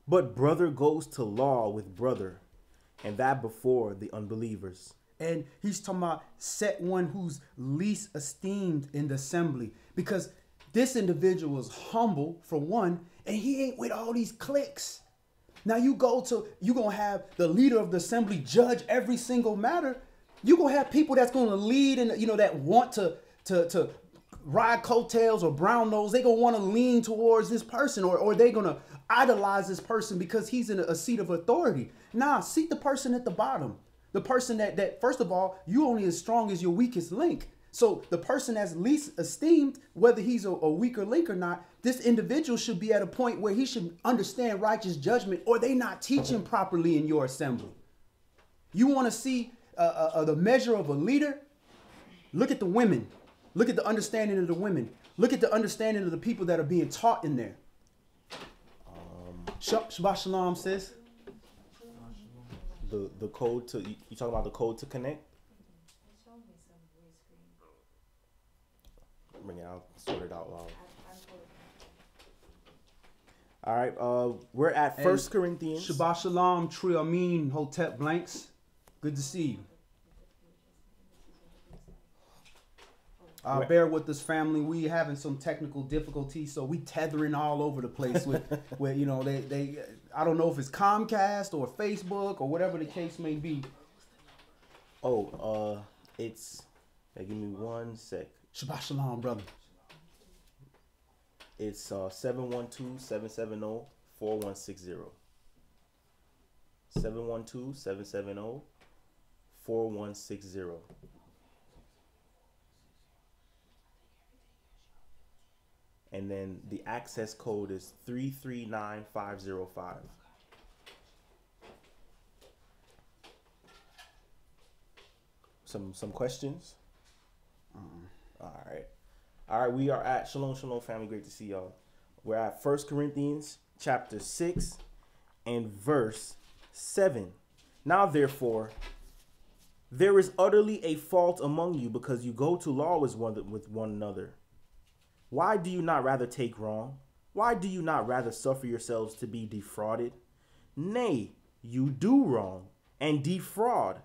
But brother goes to law with brother, and that before the unbelievers. And he's talking about set one who's least esteemed in the assembly. Because this individual is humble, for one, and he ain't with all these cliques. Now you're going to have the leader of the assembly judge every single matter. You're going to have people that's going to lead and, that want to ride coattails or brown nose. They're going to want to lean towards this person, or they're going to idolize this person because he's in a seat of authority. Nah, seat the person at the bottom. The person that first of all, you only as strong as your weakest link. So the person that's least esteemed, whether he's a weaker link or not, this individual should be at a point where he should understand righteous judgment, or they not teaching properly in your assembly. You want to see the measure of a leader? Look at the women. Look at the understanding of the women. Look at the understanding of the people that are being taught in there. Shabbat shalom, sis. The code to, you talking about the code to connect? Bring it out, sort it out loud. All right, we're at 1 Corinthians. Shabbat shalom, Triamin, Hotep Blanks. Good to see you. Bear with us, family. We having some technical difficulties, so we tethering all over the place with, you know, they I don't know if it's Comcast or Facebook or whatever the case may be. Oh, it's, give me 1 sec. Shabbat shalom, brother. It's 712-770-4160. 712-770-4160. And then the access code is 339505. Some questions? All right, we are at Shalom family. Great to see y'all. We're at 1 Corinthians chapter 6 and verse 7. Now therefore, there is utterly a fault among you, because you go to law with one another. Why do you not rather take wrong? Why do you not rather suffer yourselves to be defrauded? Nay, you do wrong and defraud,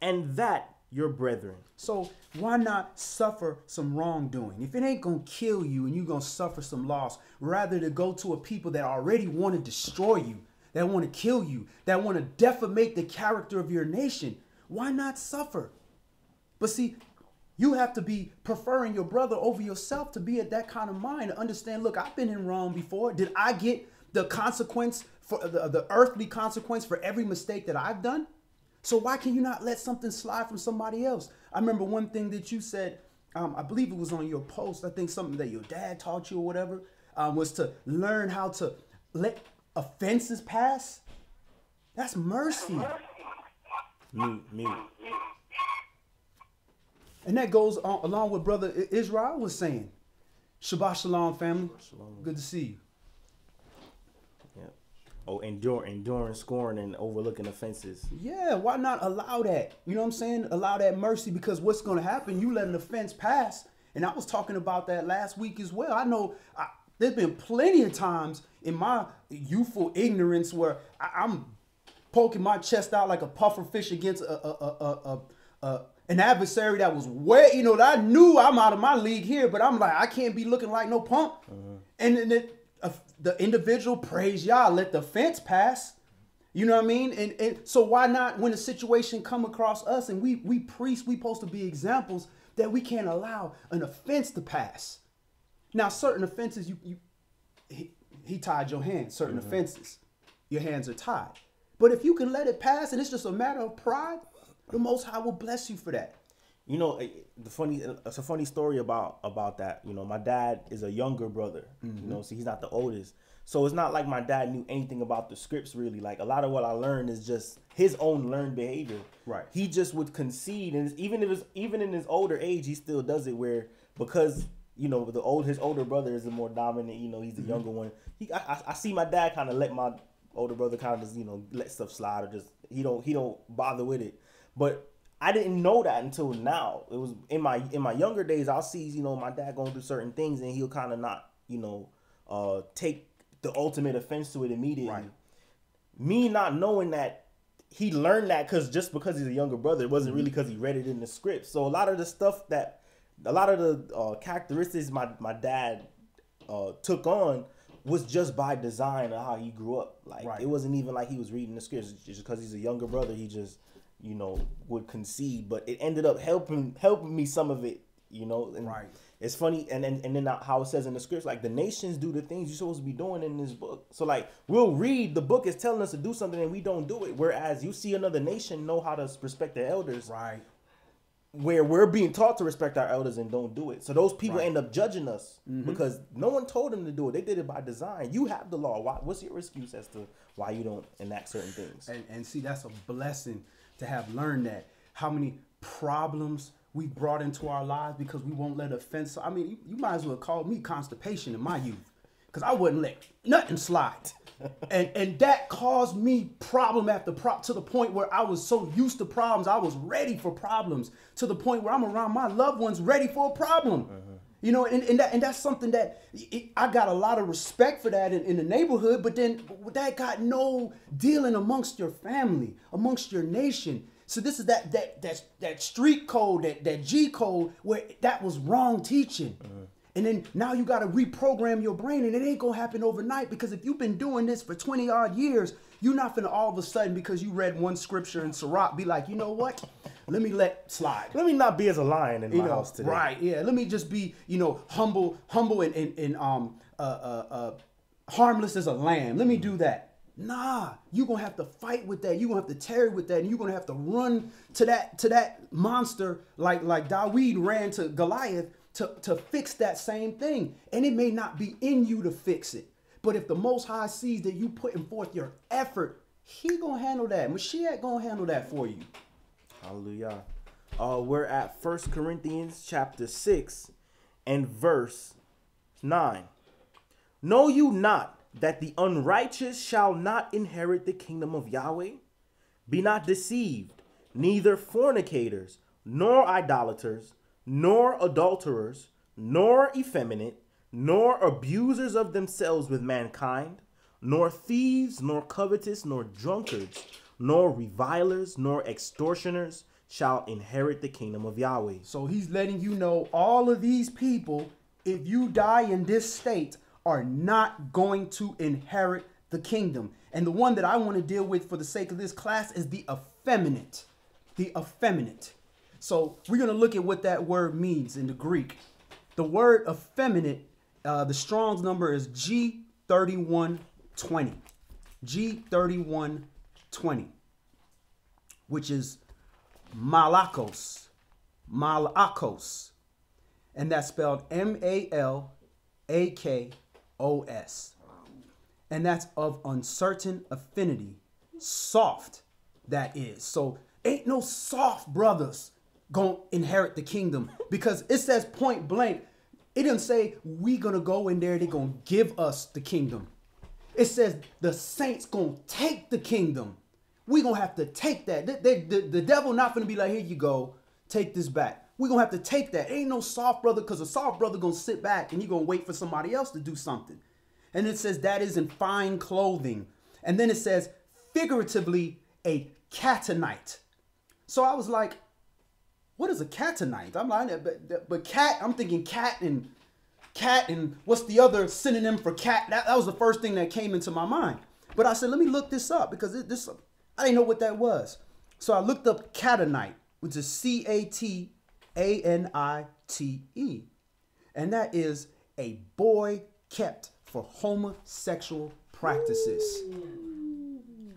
and that your brethren. So why not suffer some wrongdoing? If it ain't gonna kill you and you're gonna suffer some loss, rather to go to a people that already want to destroy you, that want to kill you, that want to defamate the character of your nation, why not suffer? But see, you have to be preferring your brother over yourself to be at that kind of mind, to understand, look, I've been in wrong before. Did I get the consequence, for the earthly consequence for every mistake that I've done? So why can you not let something slide from somebody else? I remember one thing that you said, I believe it was on your post, I think something that your dad taught you or whatever, was to learn how to let offenses pass. That's mercy. Me. And that goes on, along with Brother Israel was saying. Shabbat shalom, family. Shalom. Good to see you. Yep. Oh, enduring scoring and overlooking offenses. Yeah, why not allow that? You know what I'm saying? Allow that mercy, because what's going to happen, you let an offense pass. And I was talking about that last week as well. I know there's been plenty of times in my youthful ignorance where I'm poking my chest out like a puffer fish against an adversary that was way, you know, that I knew I'm out of my league here, but I'm like, I can't be looking like no punk. And then the individual, praise Yah, let the fence pass. You know what I mean? And so why not, when a situation come across us and we priests, we supposed to be examples that we can't allow an offense to pass. Now, certain offenses, he tied your hands. Certain offenses, your hands are tied. But if you can let it pass and it's just a matter of pride, the Most High will bless you for that. You know, it's a funny story about that. You know, my dad is a younger brother. You know, so he's not the oldest. So it's not like my dad knew anything about the scripts really. Like, a lot of what I learned is just his own learned behavior. Right. He just would concede, and even in his older age, he still does it. Where, because, you know, his older brother is the more dominant. You know, he's the younger one. I see my dad kind of let my older brother kind of just, you know, let stuff slide, or just he don't bother with it. But I didn't know that until now. It was in my younger days. I'll see, you know, my dad going through certain things, and he'll kind of not, you know, take the ultimate offense to it immediately. Right. Me not knowing that, he learned that because he's a younger brother. It wasn't really because he read it in the script. So a lot of the characteristics my dad took on was just by design of how he grew up. Like, It wasn't even like he was reading the scripts. Just because he's a younger brother, he just, you know, would concede. But it ended up helping me some of it, you know. And It's funny, and then how it says in the scripts, like the nations do the things you're supposed to be doing in this book. So like we'll read the book is telling us to do something and we don't do it. Whereas you see another nation know how to respect their elders, Right. where we're being taught to respect our elders and don't do it. So those people Right. end up judging us because no one told them to do it. They did it by design. You have the law. What's your excuse as to why you don't enact certain things? And see, that's a blessing to have learned that. How many problems we brought into our lives because we won't let offense. I mean, you might as well call me constipation in my youth, because I wouldn't let nothing slide. And that caused me problem after problem, to the point where I was so used to problems, I was ready for problems, to the point where I'm around my loved ones ready for a problem. You know, and that's something that I got a lot of respect for that in the neighborhood, but then that got no dealing amongst your family, amongst your nation. So this is that street code, that G code, where that was wrong teaching. And then now you got to reprogram your brain, and it ain't going to happen overnight, because if you've been doing this for 20 odd years, you're not going to all of a sudden, because you read one scripture in Sirach, be like, you know what? Let me let slide. Let me not be as a lion in my house today. Right, yeah. Let me just be, humble and harmless as a lamb. Let me do that. Nah, you're going to have to fight with that. You're going to have to tarry with that. And you're going to have to run to that monster like Dawid ran to Goliath to fix that same thing. And it may not be in you to fix it. But if the Most High sees that you putting forth your effort, he going to handle that. Mashiach going to handle that for you. Hallelujah. We're at 1 Corinthians chapter 6 and verse 9. Know you not that the unrighteous shall not inherit the kingdom of Yahweh? Be not deceived, neither fornicators, nor idolaters, nor adulterers, nor effeminate, nor abusers of themselves with mankind, nor thieves, nor covetous, nor drunkards, nor revilers, nor extortioners shall inherit the kingdom of Yahweh. So he's letting you know all of these people, if you die in this state, are not going to inherit the kingdom. And the one that I want to deal with for the sake of this class is the effeminate. The effeminate. So we're going to look at what that word means in the Greek. The word effeminate, the Strong's number is G3120. G3120, which is malakos. Malakos. And that's spelled Malakos. And that's of uncertain affinity. Soft, that is. So ain't no soft brothers gonna inherit the kingdom, because it says point blank. It didn't say we gonna go in there, they gonna give us the kingdom. It says the saints gonna take the kingdom. We gonna have to take that. The devil not gonna be like, here you go, take this back. We gonna have to take that. Ain't no soft brother, because a soft brother gonna sit back and he gonna wait for somebody else to do something. And it says that is in fine clothing. And then it says figuratively a catanite. So I was like, what is a catanite? I'm like, but cat, I'm thinking cat and what's the other synonym for cat? That was the first thing that came into my mind. But I said, let me look this up, because I didn't know what that was. So I looked up catanite, which is Catanite. And that is a boy kept for homosexual practices.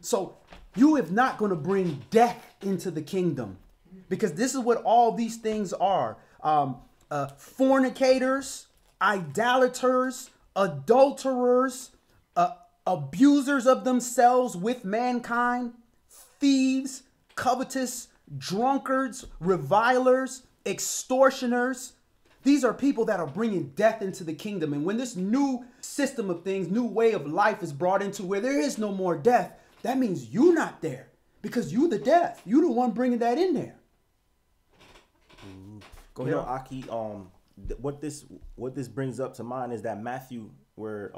So you is not going to bring death into the kingdom, because this is what all these things are. Fornicators, idolaters, adulterers, abusers of themselves with mankind, thieves, covetous, drunkards, revilers, extortioners. These are people that are bringing death into the kingdom. And when this new system of things, new way of life is brought into where there is no more death, that means you're not there, because you the death. You the one bringing that in there. Go ahead, Aki. What this brings up to mind is that Matthew, where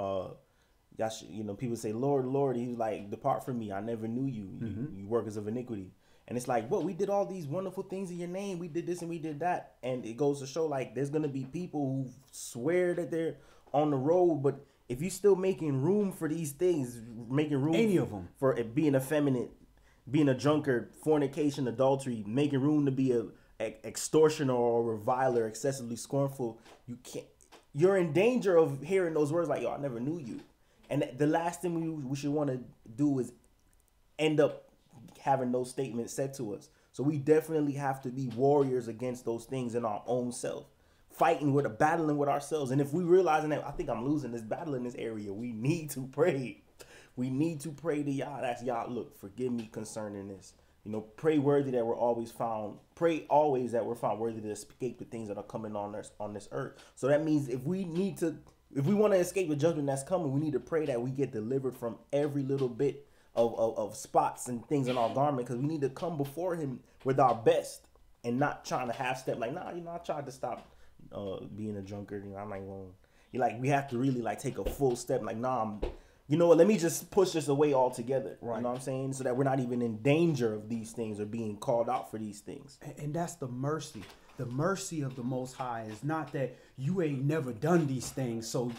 people say, Lord, Lord, he's like, depart from me, I never knew you, you workers of iniquity. And it's like, we did all these wonderful things in your name. We did this and we did that. And it goes to show, like, there's going to be people who swear that they're on the road, but if you're still making room for these things, making room any of them for it being effeminate, being a drunkard, fornication, adultery, making room to be extortioner or reviler, excessively scornful, you're in danger of hearing those words like, yo, I never knew you. And the last thing we should want to do is end up having those statements said to us. So we definitely have to be warriors against those things in our own self, battling with ourselves. And if we realizing that I think I'm losing this battle in this area, we need to pray. We need to pray to Yah. That's Yah. Look, forgive me concerning this. You know, pray worthy that we're always found. Pray always that we're found worthy to escape the things that are coming on this earth. So that means if we want to escape the judgment that's coming, we need to pray that we get delivered from every little bit of spots and things in our garment, because we need to come before him with our best and not trying to half step like, nah, I tried to stop being a drunkard, I'm not going. We have to really take a full step, nah, you know what, let me just push this away altogether. Right. You know what I'm saying? So that we're not even in danger of these things or being called out for these things. And that's the mercy. The mercy of the Most High is not that you ain't never done these things, so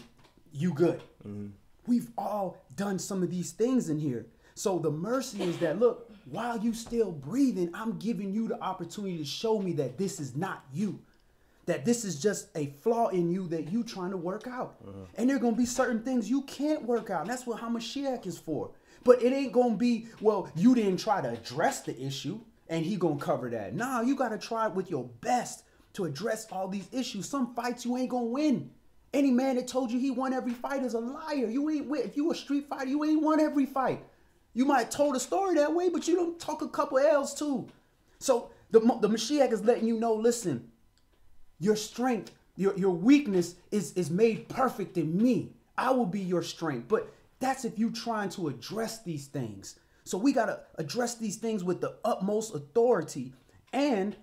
you good. Mm-hmm. We've all done some of these things in here. So the mercy is that, look, while you still breathing, I'm giving you the opportunity to show me that this is not you. That this is just a flaw in you that you trying to work out. Mm-hmm. And there are going to be certain things you can't work out. And that's what Hamashiach is for. But it ain't going to be, well, you didn't try to address the issue and he going to cover that. Nah, you got to try with your best to address all these issues. Some fights you ain't going to win. Any man that told you he won every fight is a liar. You ain't win. If you a street fighter, you ain't won every fight. You might have told a story that way, but you don't talk a couple L's too. So the Mashiach is letting you know, listen, your strength, your weakness is made perfect in me. I will be your strength. But that's if you're trying to address these things. So we got to address these things with the utmost authority. And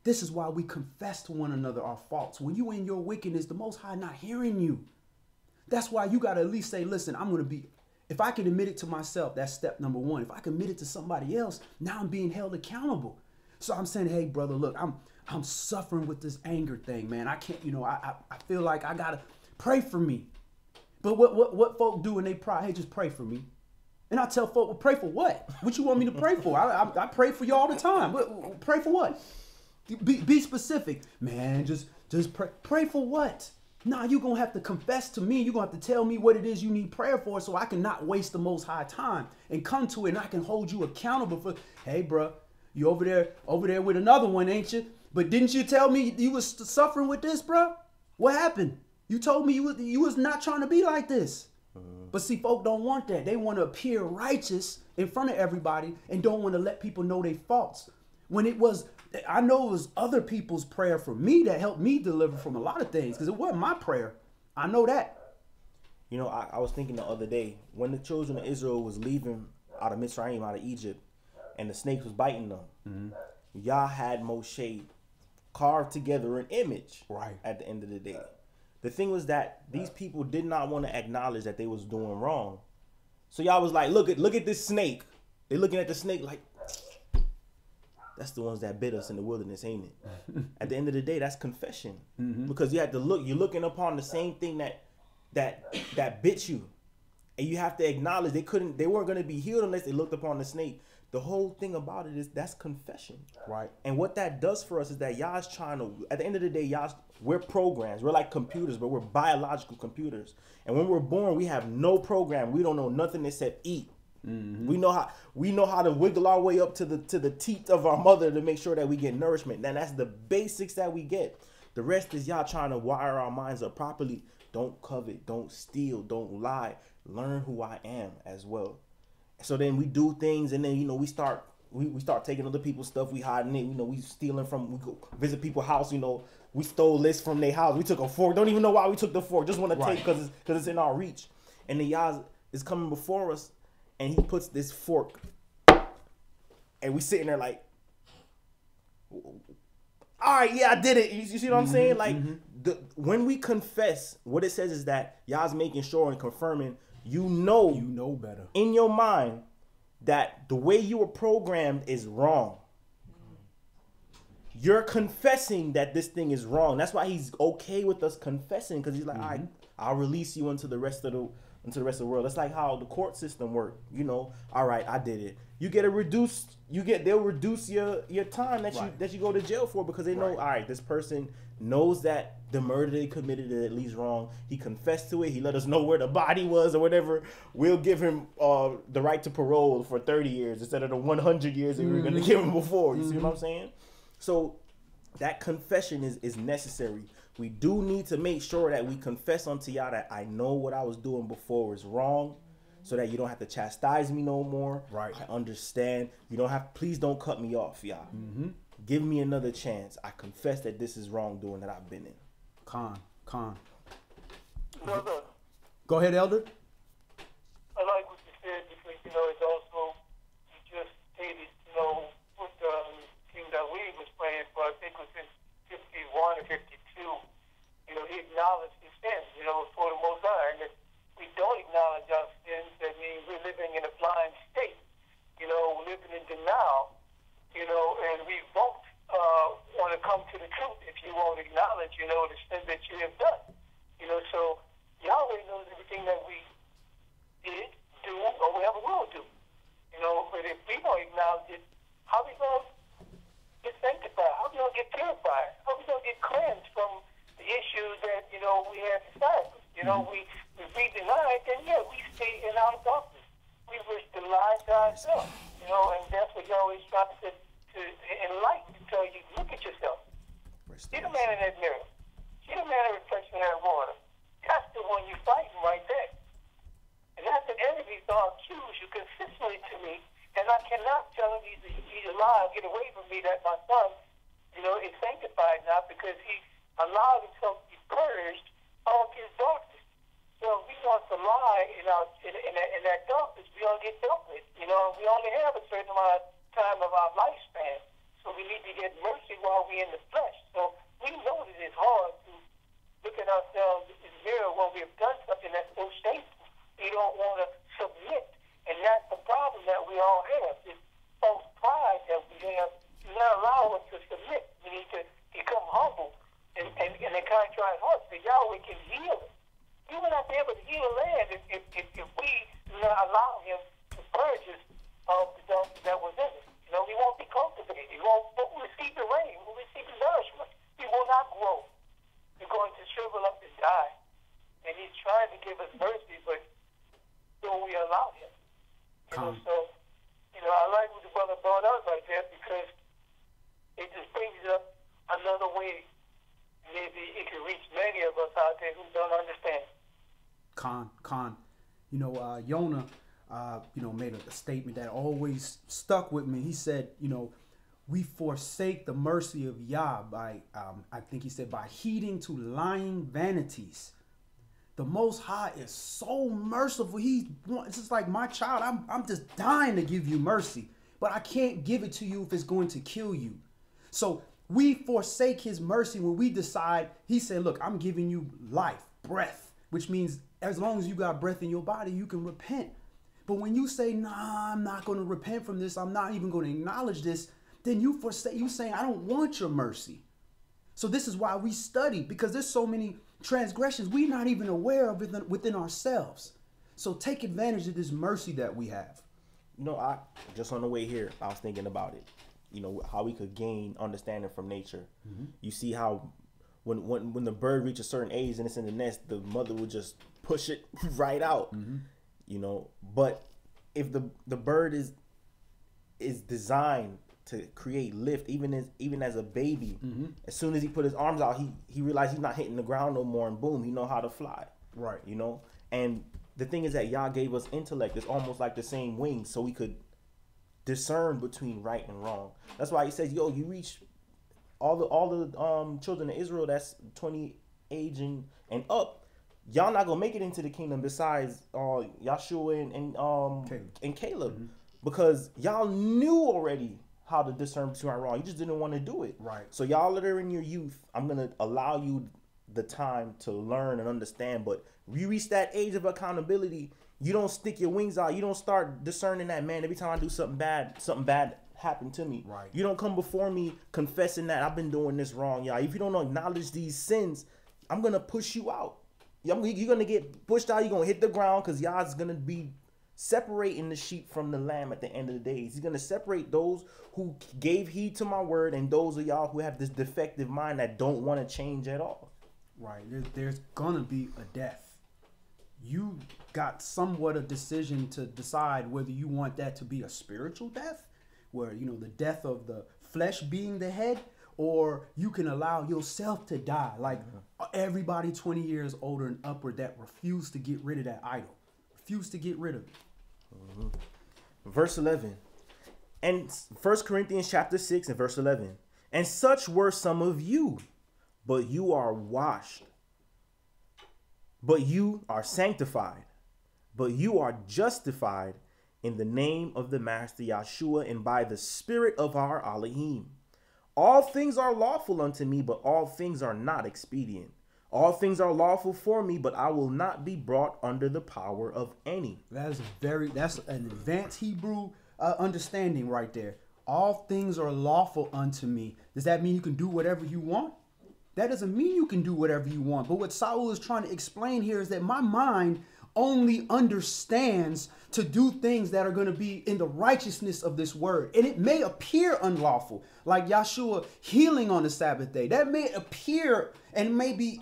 this is why we confess to one another our faults. When you in your wickedness, the Most High not hearing you. That's why you got to at least say, listen, I'm going to be, if I can admit it to myself, that's step number one. If I can admit it to somebody else, now I'm being held accountable. So I'm saying, hey, brother, look, I'm suffering with this anger thing, man. I can't, I feel like I got to pray for me. But what folk do when they pray? Hey, just pray for me. And I tell folk, well, pray for what? What you want me to pray for? I pray for you all the time. Pray for what? Be specific. Man, just pray. Pray for what? Nah, you're going to have to confess to me. You're going to have to tell me what it is you need prayer for so I can not waste the Most High time and come to it and I can hold you accountable for, hey, bro, you over there with another one, ain't you? But didn't you tell me you was suffering with this, bro? What happened? You told me you was not trying to be like this. But see, folk don't want that. They want to appear righteous in front of everybody and don't want to let people know their faults. When I know it was other people's prayer for me that helped me deliver from a lot of things, because it wasn't my prayer. I know that. I was thinking the other day, when the children of Israel was leaving out of Mitzrayim, out of Egypt, and the snakes was biting them, Yah had Moshe carved together an image at the end of the day. The thing was that these people did not want to acknowledge that they was doing wrong. So Yah was like, look at this snake. They're looking at the snake like, that's the ones that bit us in the wilderness, ain't it? At the end of the day, that's confession. Mm-hmm. Because you have to look, you're looking upon the same thing that bit you. And you have to acknowledge they weren't going to be healed unless they looked upon the snake. The whole thing about it is that's confession. Right. And what that does for us is that Yah's trying to, at the end of the day, we're programs. We're like computers, but we're biological computers. And when we're born, we have no program. We don't know nothing except eat. Mm-hmm. We know how to wiggle our way up to the teeth of our mother to make sure that we get nourishment. And that's the basics that we get. The rest is Yah trying to wire our minds up properly. Don't covet, don't steal, don't lie. Learn who I am as well. So then we do things, and then we start taking other people's stuff. We hiding it. We stealing from. We go visit people's house. We stole this from their house. We took a fork. Don't even know why we took the fork. Just want to take because it's in our reach. And then Yah is coming before us. And he puts this fork, and we sitting there like, all right, yeah, I did it. You see what I'm saying? Like, when we confess, what it says is that Yah's making sure and confirming, you know better in your mind that the way you were programmed is wrong. You're confessing that this thing is wrong. That's why he's okay with us confessing, because he's like, all right, I'll release you into the rest of into the rest of the world. It's like how the court system works. You know, all right, I did it. You get a reduced. They'll reduce your time that you go to jail for, because they know, all right, this person knows that the murder they committed is at least wrong. He confessed to it. He let us know where the body was or whatever. We'll give him the right to parole for 30 years instead of the 100 years that we were going to give him before. You see what I'm saying? So that confession is necessary. We do need to make sure that we confess unto y'all that I know what I was doing before is wrong, so that you don't have to chastise me no more. Right. I understand. You don't have. Please don't cut me off, y'all. Give me another chance. I confess that this is wrongdoing that I've been in. Con. Brother, Go ahead, Elder. I like what you said, because, you know, it's also, you just stated, you know, what King David was praying for, I think it was in 51 or 52. You know, he acknowledged his sins, you know, for the Most High. And if we don't acknowledge our sins, that means we're living in a blind state, you know, living in denial, you know, and we won't want to come to the truth if you won't acknowledge, you know, the sins that you have done. You know, so Yahweh knows everything that we did, do, or whatever we'll do. You know, but if we don't acknowledge it, how are we going to get sanctified? How are we going to get purified? How are we going to get cleansed from the issues that, you know, we have inside us? You know, if we deny it, then, yeah, we stay in our darkness. We wish to lie to ourselves. You know, and that's what Yahweh is trying to enlighten, to tell you, look at yourself. See the man in that mirror. See the man reflection in that water. That's the one you're fighting right there. And that's the enemy that accuse you consistently to me, and I cannot tell him he's alive, get away from me, that my son, you know, is sanctified now, because he allowed himself to be purged of his darkness. So if we want to lie in that darkness, we don't get dealt with. You know, we only have a certain amount of time of our lifespan, so we need to get mercy while we're in the flesh. So we know that it's hard to look at ourselves in the mirror when we have done something that's so shameful. We don't want to submit, and that's the problem that we all have. This false pride that we have does not allow us to submit. We need to become humble and a contrite heart, so Yahweh can heal us. He will not be able to heal the land if we do not allow him to purge us of the dung that was in us. You know, we won't be cultivated. We won't receive the rain. We'll receive the nourishment. We will not grow. We're going to shrivel up and die. And he's trying to give us mercy, but will we allow him? You know, so, you know, I like what the brother brought out right there, because it just brings up another way. Maybe it can reach many of us out there who don't understand. Con. You know, Yonah, you know, made a statement that always stuck with me. He said, you know, we forsake the mercy of Yah by, I think he said, by heeding to lying vanities. The Most High is so merciful. It's just like, my child, I'm just dying to give you mercy, but I can't give it to you if it's going to kill you. So we forsake his mercy when we decide. He said, look, I'm giving you life, breath, which means as long as you got breath in your body, you can repent. But when you say, nah, I'm not going to repent from this, I'm not even going to acknowledge this, then you saying, I don't want your mercy. So this is why we study, because there's so many transgressions we're not even aware of within ourselves. So take advantage of this mercy that we have. You know, I just on the way here, I was thinking about it. You know, how we could gain understanding from nature. You see how when the bird reaches a certain age and it's in the nest, the mother would just push it right out. You know, but if the bird is designed to create lift, even as a baby, as soon as he put his arms out, he realized he's not hitting the ground no more, and boom, he know how to fly. Right. You know, and the thing is that Yah gave us intellect. It's almost like the same wings, so we could discern between right and wrong. That's why he says, yo, you reach all the children of Israel that's 20 age and up, y'all not gonna make it into the kingdom besides Yahshua and Caleb. Because y'all knew already how to discern between right and wrong. You just didn't want to do it. Right. So y'all that are in your youth, I'm gonna allow you the time to learn and understand. But you reach that age of accountability, you don't stick your wings out. You don't start discerning that, man, every time I do something bad happened to me. Right. You don't come before me confessing that I've been doing this wrong, y'all. If you don't acknowledge these sins, I'm gonna push you out. you're going to get pushed out. You're going to hit the ground because Yah's going to be separating the sheep from the lamb at the end of the days. He's going to separate those who gave heed to my word and those of y'all who have this defective mind that don't want to change at all. Right. There's going to be a death. You got somewhat a decision to decide whether you want that to be a spiritual death, where, you know, the death of the flesh being the head, or you can allow yourself to die like everybody 20 years older and upward that refuse to get rid of that idol, refuse to get rid of it. Verse 11. And 1 Corinthians chapter 6 and verse 11. And such were some of you, but you are washed, but you are sanctified, but you are justified in the name of the Master Yahshua and by the Spirit of our Elohim. All things are lawful unto me, but all things are not expedient. All things are lawful for me, but I will not be brought under the power of any. That's an advanced Hebrew understanding right there. All things are lawful unto me. Does that mean you can do whatever you want? That doesn't mean you can do whatever you want. But what Saul is trying to explain here is that my mind only understands to do things that are going to be in the righteousness of this word. And it may appear unlawful, like Yahshua healing on the Sabbath day. That may appear and may be,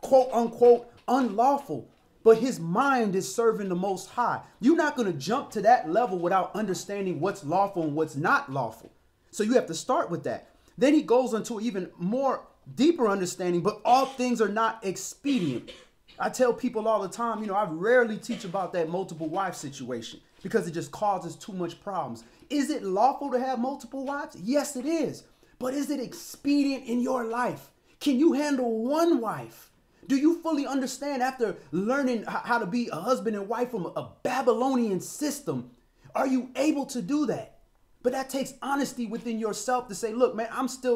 quote unquote, unlawful. But his mind is serving the Most High. You're not going to jump to that level without understanding what's lawful and what's not lawful. So you have to start with that. Then he goes into even more deeper understanding, but all things are not expedient. I tell people all the time, I rarely teach about that multiple wife situation because it just causes too much problems. Is it lawful to have multiple wives? Yes, it is. But is it expedient in your life? Can you handle one wife? Do you fully understand after learning how to be a husband and wife from a Babylonian system? Are you able to do that? But that takes honesty within yourself to say, look, man,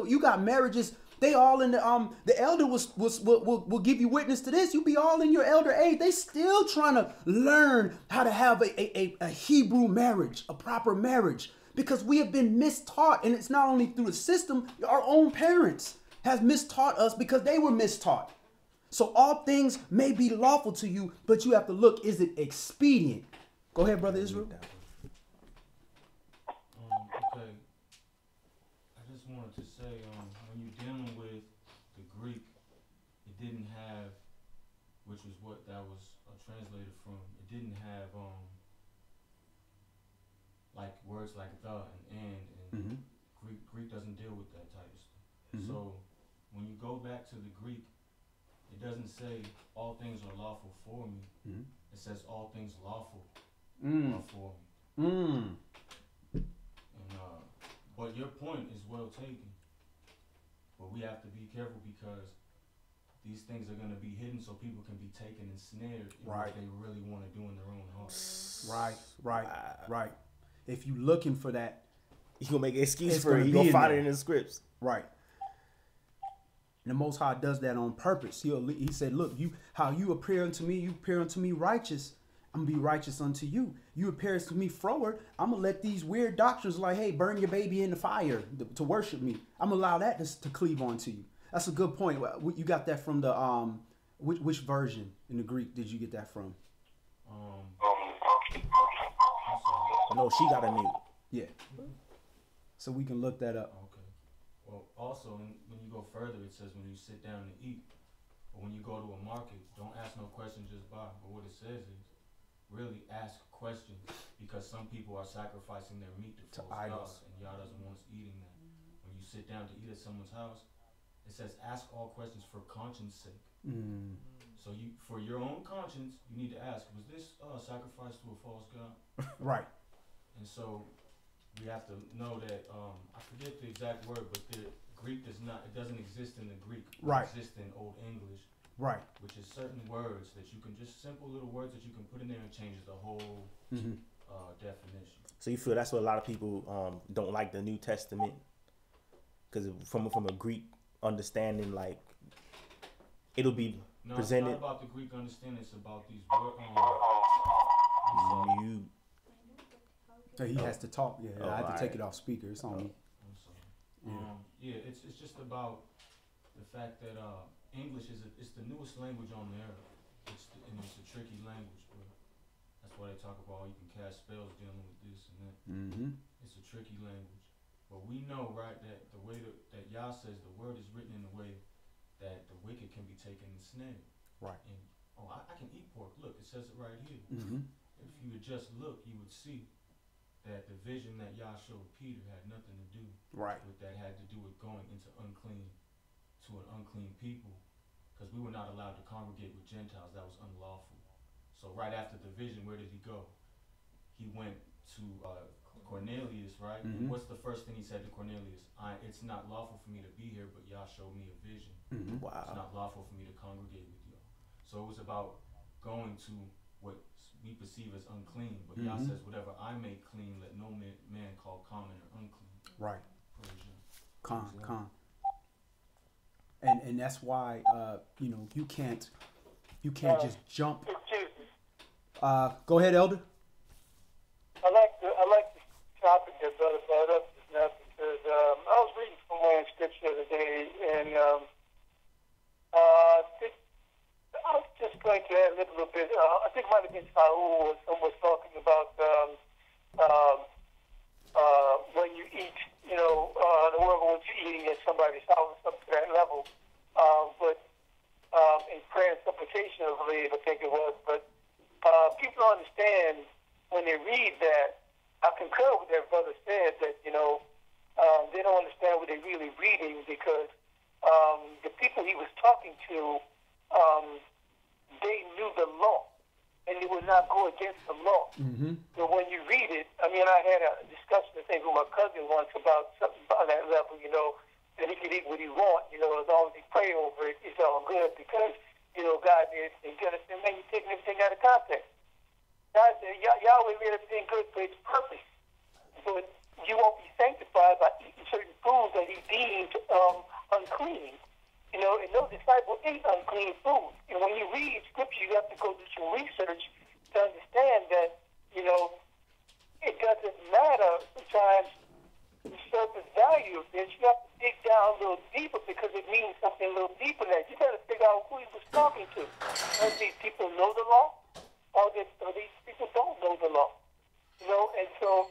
you got marriages. They all in the elder will give you witness to this. You be all in your elder age. They still trying to learn how to have a Hebrew marriage, a proper marriage, because we have been mistaught. And it's not only through the system, our own parents has mistaught us because they were mistaught. So all things may be lawful to you, but you have to look, is it expedient? Go ahead, Brother Israel. Okay. I just wanted to say, when you're dealing with the Greek, it didn't have, which was what that was translated from, it didn't have like words like the and Greek doesn't deal with that type of stuff. So when you go back to the Greek, it doesn't say all things are lawful for me. It says all things lawful are for me. And but your point is well taken. But we have to be careful because these things are going to be hidden so people can be taken and snared in what they really want to do in their own heart. Right. If you looking for that, you gonna make an excuse for it. You gonna find it in the scripts. Right. And the Most High does that on purpose. He said, look, how you appear unto me, you appear unto me righteous. I'm going to be righteous unto you. You appear to me froward. I'm going to let these weird doctrines like, hey, burn your baby in the fire to worship me. I'm going to allow that to cleave onto you. That's a good point. You got that from the, which version in the Greek did you get that from? No, she got a mute. Yeah. So we can look that up. Okay. Well, also, when you go further, it says when you sit down to eat, or when you go to a market, don't ask no questions, just buy. But what it says is, really ask questions, because some people are sacrificing their meat to false gods, and Yah doesn't want us eating that. When you sit down to eat at someone's house, it says ask all questions for conscience sake. So for your own conscience, you need to ask, was this sacrifice to a false god? Right. And so we have to know that, I forget the exact word, but the Greek doesn't exist in the Greek. It exists in Old English. Right. Which is certain words that you can just simple little words that you can put in there and changes the whole definition. So you feel that's what a lot of people don't like the New Testament, because from a Greek understanding, like it'll be presented. It's not about the Greek understanding. It's about these words. He has to talk. Yeah, I have to take it off speaker. It's on me. I'm sorry. It's just about the fact that English it's the newest language on the earth. And it's a tricky language, bro. That's why they talk about you can cast spells dealing with this and that. It's a tricky language. But we know, right, that the way that Yah says the word is written in a way that the wicked can be taken and snared. Right. And I can eat pork. Look, it says it right here. If you would just look, you would see that the vision that Yah showed Peter had nothing to do with that. Had to do with going into an unclean people, because we were not allowed to congregate with Gentiles. That was unlawful. So right after the vision, where did he go? He went to Cornelius, right? What's the first thing he said to Cornelius? It's not lawful for me to be here, but Yah showed me a vision. Wow. It's not lawful for me to congregate with y'all. So it was about going to what we perceive as unclean, but Yah says, whatever I make clean, let no man call common or unclean. Right. Con. And that's why you can't just jump. Go ahead, Elder. I like the topic that Brother brought up just now, because I was reading somewhere in Scripture the other day, and I was just going to add a little bit. I think it might have been Saul or someone was talking about when you eat, the word when you're eating at somebody's house up to that level. But in prayer and supplication, I think it was. But people don't understand when they read that. I concur with that brother said that, they don't understand what they're really reading, because the people he was talking to, they knew the law, and they would not go against the law. So when you read it, I had a discussion, I think, with my cousin once about something on that level, that he could eat what he wants, as long as he pray over it, it's all good, because, God did everything good. I said, man, you're taking everything out of context. God said, Yahweh made everything good for its purpose, but you won't be sanctified by eating certain foods that he deemed unclean. And those disciples ate unclean food. And when you read Scripture, you have to go do some research to understand that, it doesn't matter sometimes the surface value of this. You have to dig down a little deeper, because it means something a little deeper than that. You got to figure out who he was talking to. Does these people know the law? Or these people don't know the law? And so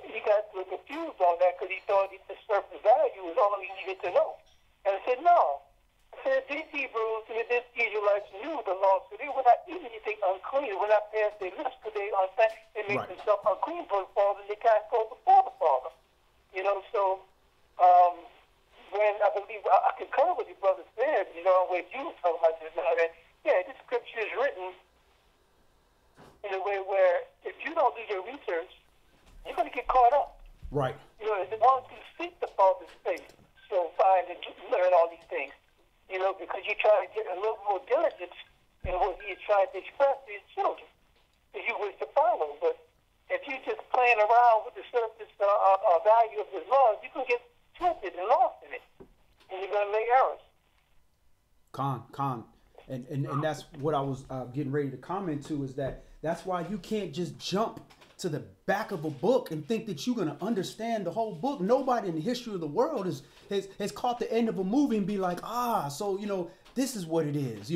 he got a little confused on that, because he thought the surface value was all he needed to know. And I said, no. I said, these Hebrews and these Israelites knew the law, so they were not eating anything unclean. They were not past their lips, because they make themselves unclean for the Father, and they can't go before the Father. So when I believe, I concur with your brother said, what you were talking about just now, that, this Scripture is written in a way where if you don't do your research, you're going to get caught up. Right. As long as you seek the Father's face, you'll find and learn all these things. Because you try to get a little more diligence in what he is trying to express to his children, if you wish to follow. But if you're just playing around with the surface value of his laws, you can get twisted and lost in it, and you're going to make errors. Con. And that's what I was getting ready to comment to, is that's why you can't just jump to the back of a book and think that you're going to understand the whole book. Nobody in the history of the world has caught the end of a movie and be like, so, this is what it is.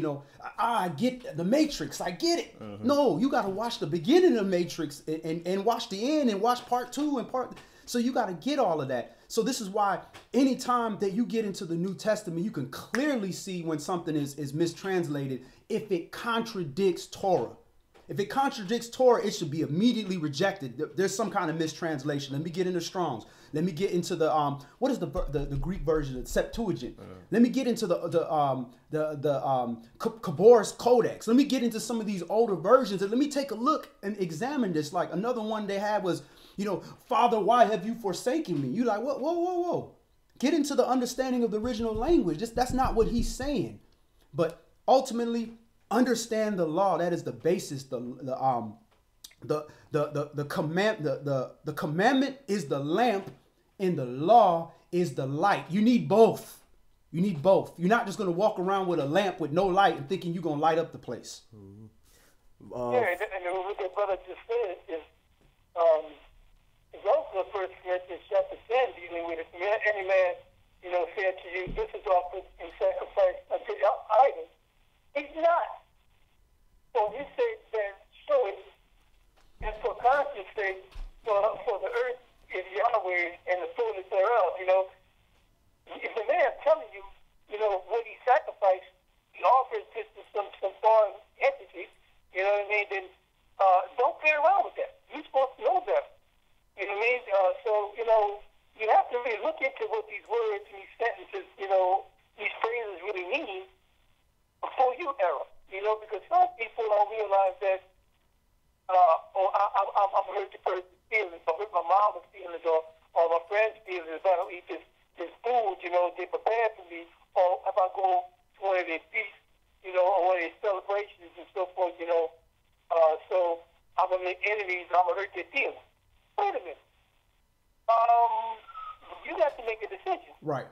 I get the Matrix. I get it. No, you got to watch the beginning of the Matrix and watch the end and watch part 2 and part. So you got to get all of that. So this is why anytime that you get into the New Testament, you can clearly see when something is mistranslated if it contradicts Torah. If it contradicts Torah, it should be immediately rejected. There's some kind of mistranslation. Let me get into Strong's. Let me get into the what is the Greek version, the Septuagint. Let me get into the Kabor's Codex. Let me get into some of these older versions, and let me take a look and examine this. Like another one they had was, Father, why have you forsaken me? You like, whoa. Get into the understanding of the original language. That's not what he's saying. But ultimately, understand the law. That is the basis. The commandment is the lamp, and the law is the light. You need both. You're not just going to walk around with a lamp with no light and thinking you're going to light up the place. And what the brother just said is also 1 Corinthians chapter 10 dealing with it. Any man, said to you, this is offered in sacrifice unto You know, if the man's telling you, you know, what he sacrificed, he offers this to some foreign entity, you know what I mean, then don't play around with that. You're supposed to know better. You know what I mean? So, you know, you have to really look into what these words and these sentences, you know, these phrases really mean before you err. You know, because some people don't realize that, I'm hurt the person's feelings, or hurt my mama's feelings, or my friend's feelings if I don't eat this food, you know, they prepare for me, or if I go to one of their feasts, you know, or one of their celebrations and so forth, you know, so I'm going to make enemies, I'm going to hurt their feelings. Wait a minute. You got to make a decision. Right.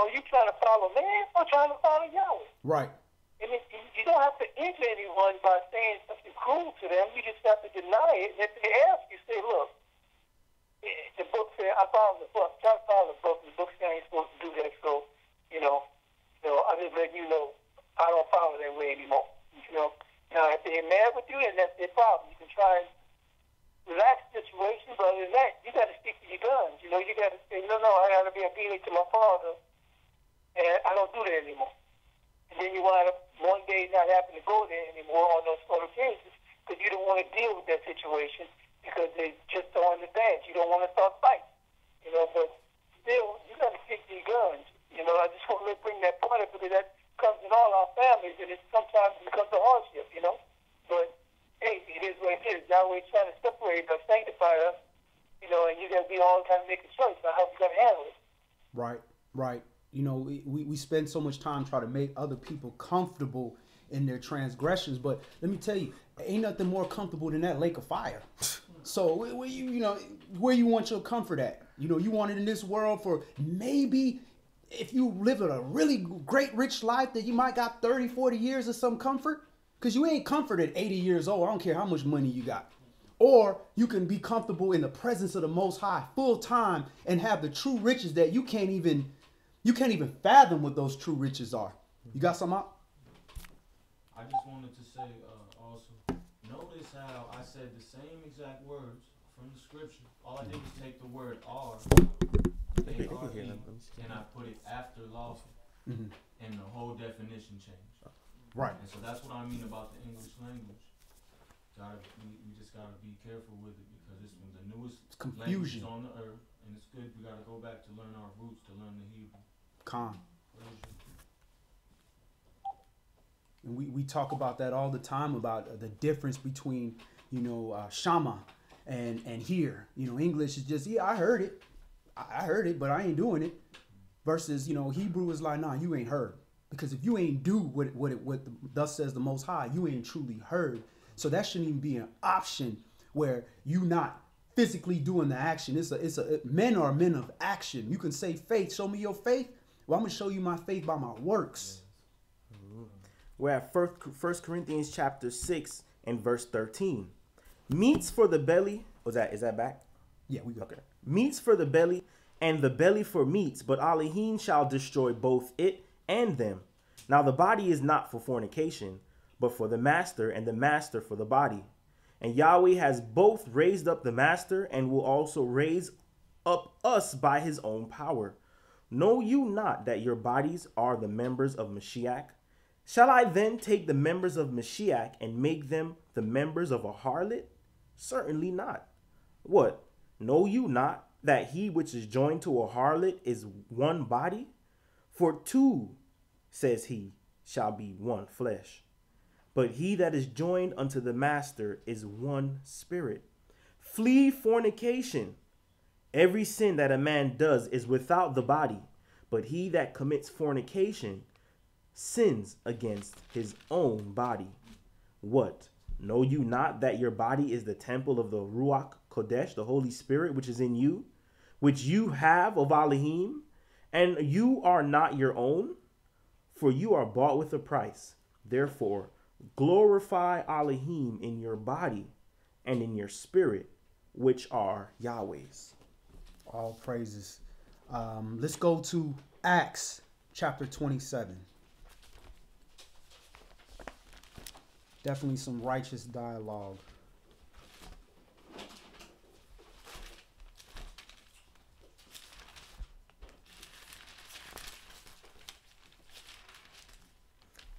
Are you trying to follow man or trying to follow Yahweh? Right. And you don't have to injure anyone by saying something cruel to them. You just have to deny it. And if they ask you, say, look, the book said, I found the book. Try to follow the book. The book said I ain't supposed to do that. So, you know, I just let you know I don't follow that way anymore. You know, now if they're mad with you, then that's their problem. You can try and relax the situation, but other than that, you got to stick to your guns. You know, you got to say, no, I got to be obedient to my father, and I don't do that anymore. And then you wind up one day not having to go there anymore on those sort of cases because you don't want to deal with that situation because they just don't understand. You don't want to start fighting, you know, but still, you got to stick to your guns. You know, I just want to bring that point up because that comes in all our families and it sometimes becomes a hardship, you know. But, hey, it is what it is. Yahweh trying to separate us, sanctify us, you know, and you got to be all kind of make a choice about how you're going to handle it. Right, right. You know, we spend so much time trying to make other people comfortable in their transgressions, but let me tell you, ain't nothing more comfortable than that lake of fire. So where you want your comfort at? You know, you want it in this world for maybe if you live a really great rich life that you might got 30, 40 years of some comfort, because you ain't comfort at 80 years old. I don't care how much money you got. Or you can be comfortable in the presence of the Most High full time and have the true riches that you can't even fathom what those true riches are. You got something out? I just wanted to say also, notice how I said the same exact words from the scripture. All I did was take the word R, A-R-E, and I put it after lawful, and the whole definition changed. Right. And so that's what I mean about the English language. We just gotta be careful with it because it's one of the newest languages on the earth, and it's good. We gotta go back to learn our roots, to learn the Hebrew. And we talk about that all the time about the difference between, you know, Shama and here. You know, English is just, yeah, I heard it, but I ain't doing it. Versus, you know, Hebrew is like, nah, you ain't heard. Because if you ain't do what thus says the Most High, you ain't truly heard. So that shouldn't even be an option where you not physically doing the action. Men are men of action. You can say faith, show me your faith. Well, I'm going to show you my faith by my works. We're at 1 Corinthians chapter 6 and verse 13. Meats for the belly. Is that back? Yeah, we got okay. Meats for the belly and the belly for meats, but Elohim shall destroy both it and them. Now the body is not for fornication, but for the master, and the master for the body. And Yahweh has both raised up the master and will also raise up us by his own power. Know you not that your bodies are the members of Mashiach? Shall I then take the members of Mashiach and make them the members of a harlot? Certainly not. What? Know you not that he which is joined to a harlot is one body? For two, says he, shall be one flesh. But he that is joined unto the master is one spirit. Flee fornication. Every sin that a man does is without the body, but he that commits fornication sins against his own body. What? Know you not that your body is the temple of the Ruach Kodesh, the Holy Spirit, which is in you, which you have of Elohim, and you are not your own? For you are bought with a price. Therefore, glorify Elohim in your body and in your spirit, which are Yahweh's. All praises. Let's go to Acts chapter 27. Definitely some righteous dialogue.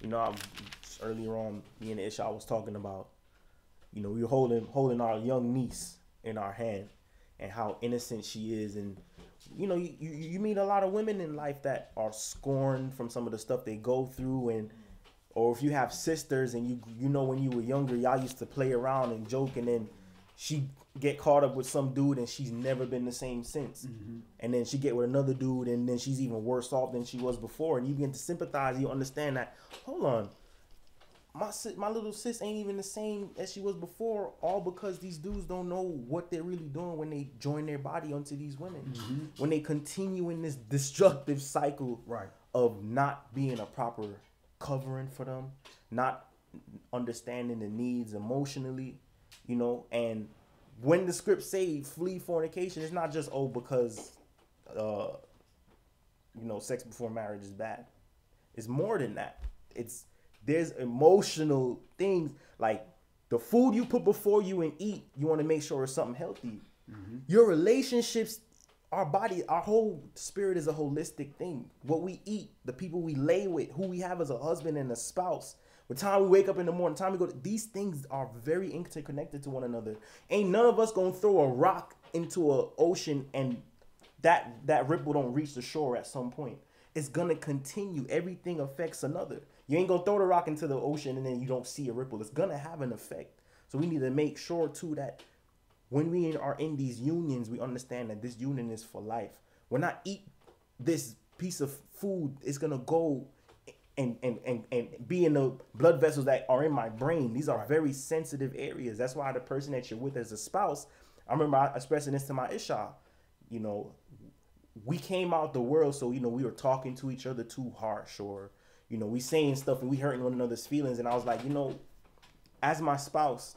You know, earlier on, me and Isha was talking about, you know, we were holding our young niece in our hand and how innocent she is. And, you know, you meet a lot of women in life that are scorned from some of the stuff they go through. And, or if you have sisters and you know, when you were younger, y'all used to play around and joke, and then she get caught up with some dude and she's never been the same since. And then she get with another dude and then she's even worse off than she was before. And you begin to sympathize. You understand that, hold on, my little sis ain't even the same as she was before, all because these dudes don't know what they're really doing when they join their body onto these women. When they continue in this destructive cycle of not being a proper covering for them, not understanding the needs emotionally, you know. And when the script say flee fornication, it's not just because you know, sex before marriage is bad. It's more than that. There's emotional things, like the food you put before you and eat, you want to make sure it's something healthy. Your relationships, our body, our whole spirit is a holistic thing. What we eat, the people we lay with, who we have as a husband and a spouse, the time we wake up in the morning, the time we go these things are very interconnected to one another. Ain't none of us gonna throw a rock into an ocean and that ripple don't reach the shore at some point. It's gonna continue. Everything affects another. You ain't gonna throw the rock into the ocean and then you don't see a ripple. It's gonna have an effect. So we need to make sure too that when we are in these unions, we understand that this union is for life. When I eat this piece of food, it's gonna go and be in the blood vessels that are in my brain. These are very sensitive areas. That's why the person that you're with as a spouse, I remember expressing this to my Isha, you know, we came out the world, so, you know, we were talking to each other too harsh, or, you know, we saying stuff and we hurting one another's feelings. And I was like, you know, as my spouse,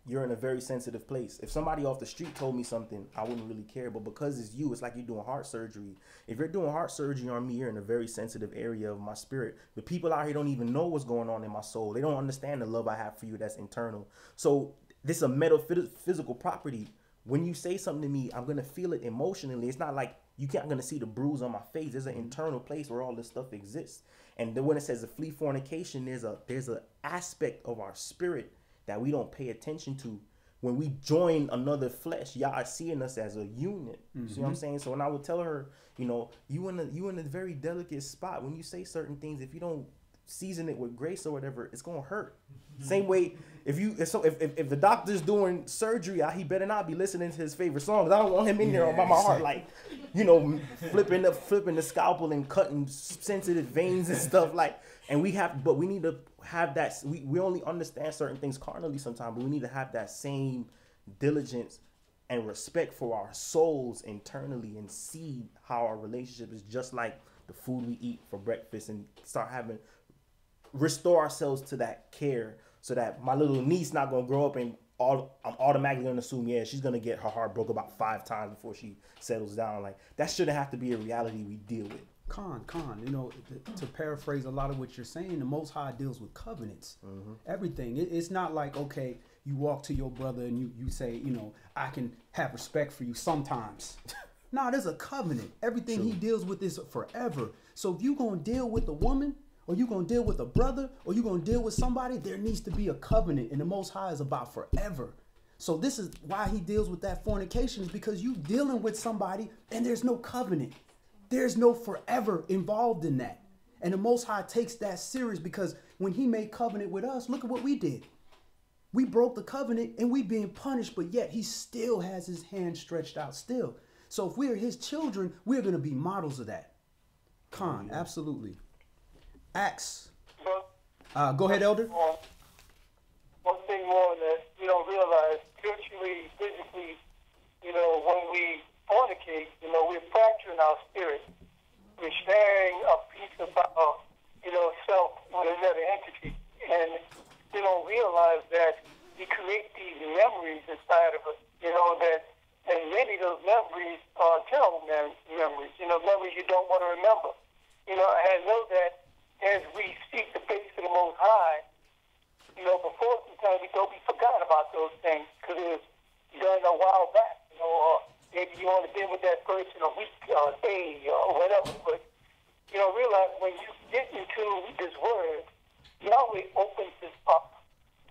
you're in a very sensitive place. If somebody off the street told me something, I wouldn't really care. But because it's you, it's like you're doing heart surgery. If you're doing heart surgery on me, you're in a very sensitive area of my spirit. The people out here don't even know what's going on in my soul. They don't understand the love I have for you that's internal. So this is a metaphysical property. When you say something to me, I'm going to feel it emotionally. It's not like I'm going to see the bruise on my face. There's an internal place where all this stuff exists. And then when it says a flee fornication, there's an aspect of our spirit that we don't pay attention to. When we join another flesh, y'all are seeing us as a unit. See what I'm saying? So when I would tell her, you know, you in a very delicate spot. When you say certain things, if you don't season it with grace or whatever, it's gonna hurt. Same way, if the doctor's doing surgery, he better not be listening to his favorite songs. I don't want him in there by my heart, like, you know, flipping the scalpel and cutting sensitive veins and stuff, like. And we need to have that. We only understand certain things carnally sometimes, but we need to have that same diligence and respect for our souls internally, and see how our relationship is just like the food we eat for breakfast, and restore ourselves to that care, so that my little niece not gonna grow up and I'm automatically gonna assume, she's gonna get her heart broke about 5 times before she settles down. Like, that shouldn't have to be a reality we deal with. You know, to paraphrase a lot of what you're saying, the Most High deals with covenants. Everything. It's not like, okay, you walk to your brother and you say, you know, I can have respect for you sometimes. Nah, there's a covenant. Everything he deals with is forever. So if you're going to deal with a woman, or you're going to deal with a brother, or you're going to deal with somebody, there needs to be a covenant. And the Most High is about forever. So this is why he deals with that fornication, is because you dealing with somebody and there's no covenant. There's no forever involved in that. And the Most High takes that serious, because when he made covenant with us, look at what we did. We broke the covenant and we being punished, but yet he still has his hand stretched out still. So if we're his children, we're going to be models of that. Absolutely. Acts. Go ahead, Elder. One thing more that you don't realize, spiritually, physically, you know, when we fornicate, you know, we're fracturing our spirit. We're sharing a piece of our, you know, self with another entity. And you don't realize that we create these memories inside of us, you know, and many of those memories are terrible memories, you know, memories you don't want to remember. You know, and I know that as we seek the face of the Most High, you know, before sometimes we forgot about those things because it was done a while back, you know, or maybe you only been with that person a week or a day or whatever. But, you know, realize when you get into this word, Yahweh opens this up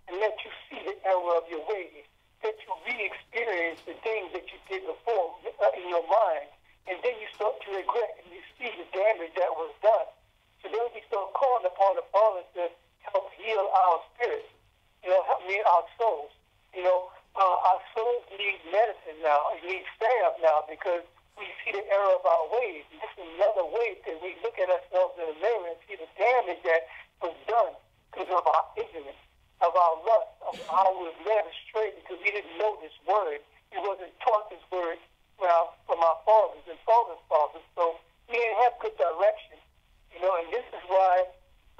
and let you see the error of your ways, that you re-experience the things that you did before in your mind, and then you start to regret and you see the damage that was done. So then we start calling upon the Father to help heal our spirits, help heal our souls. Our souls need medicine now, it needs salve now, because we see the error of our ways. And this is another way that we look at ourselves in the mirror and see the damage that was done because of our ignorance, of our lust, of how we were led astray because we didn't know this word. We wasn't taught this word from our fathers and fathers' fathers. So we didn't have good direction. And this is why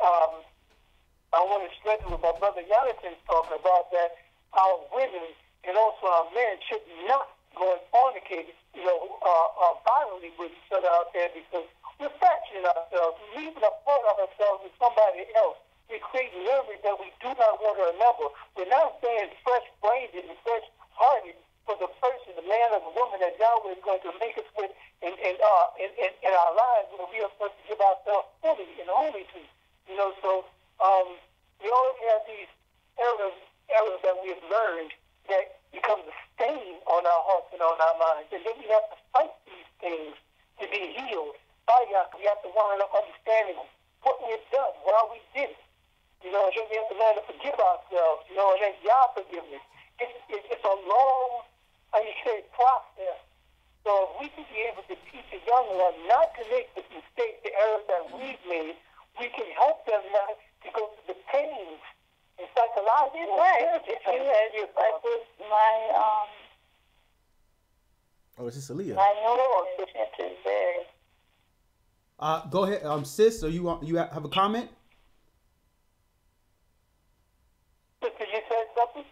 I want to strengthen what my brother Jonathan's talking about, that our women and also our men should not go and fornicate, violently with each other out there, because we're fracturing ourselves, we're leaving a part of ourselves with somebody else. We create memories that we do not want to remember. We're not saying fresh-brained and fresh-hearted for the person, the man or the woman that Yahweh is going to make us with in our lives, where we are supposed to give ourselves fully and only to. So we always have these errors that we have learned that becomes a stain on our hearts and on our minds. And then we have to fight these things to be healed. We have to learn an understanding of what we've done, why we did it. And then we have to learn to forgive ourselves, and then Yah forgiveness. It's a long, process. So if we can be able to teach a young one not to make the mistakes, the errors that we've made, we can help them not to go through the pains and psychological. Right. If you had your breakfast, Oh, it's just Aaliyah. my notification is there. Go ahead, sis. Or you have a comment? Sister, you said something?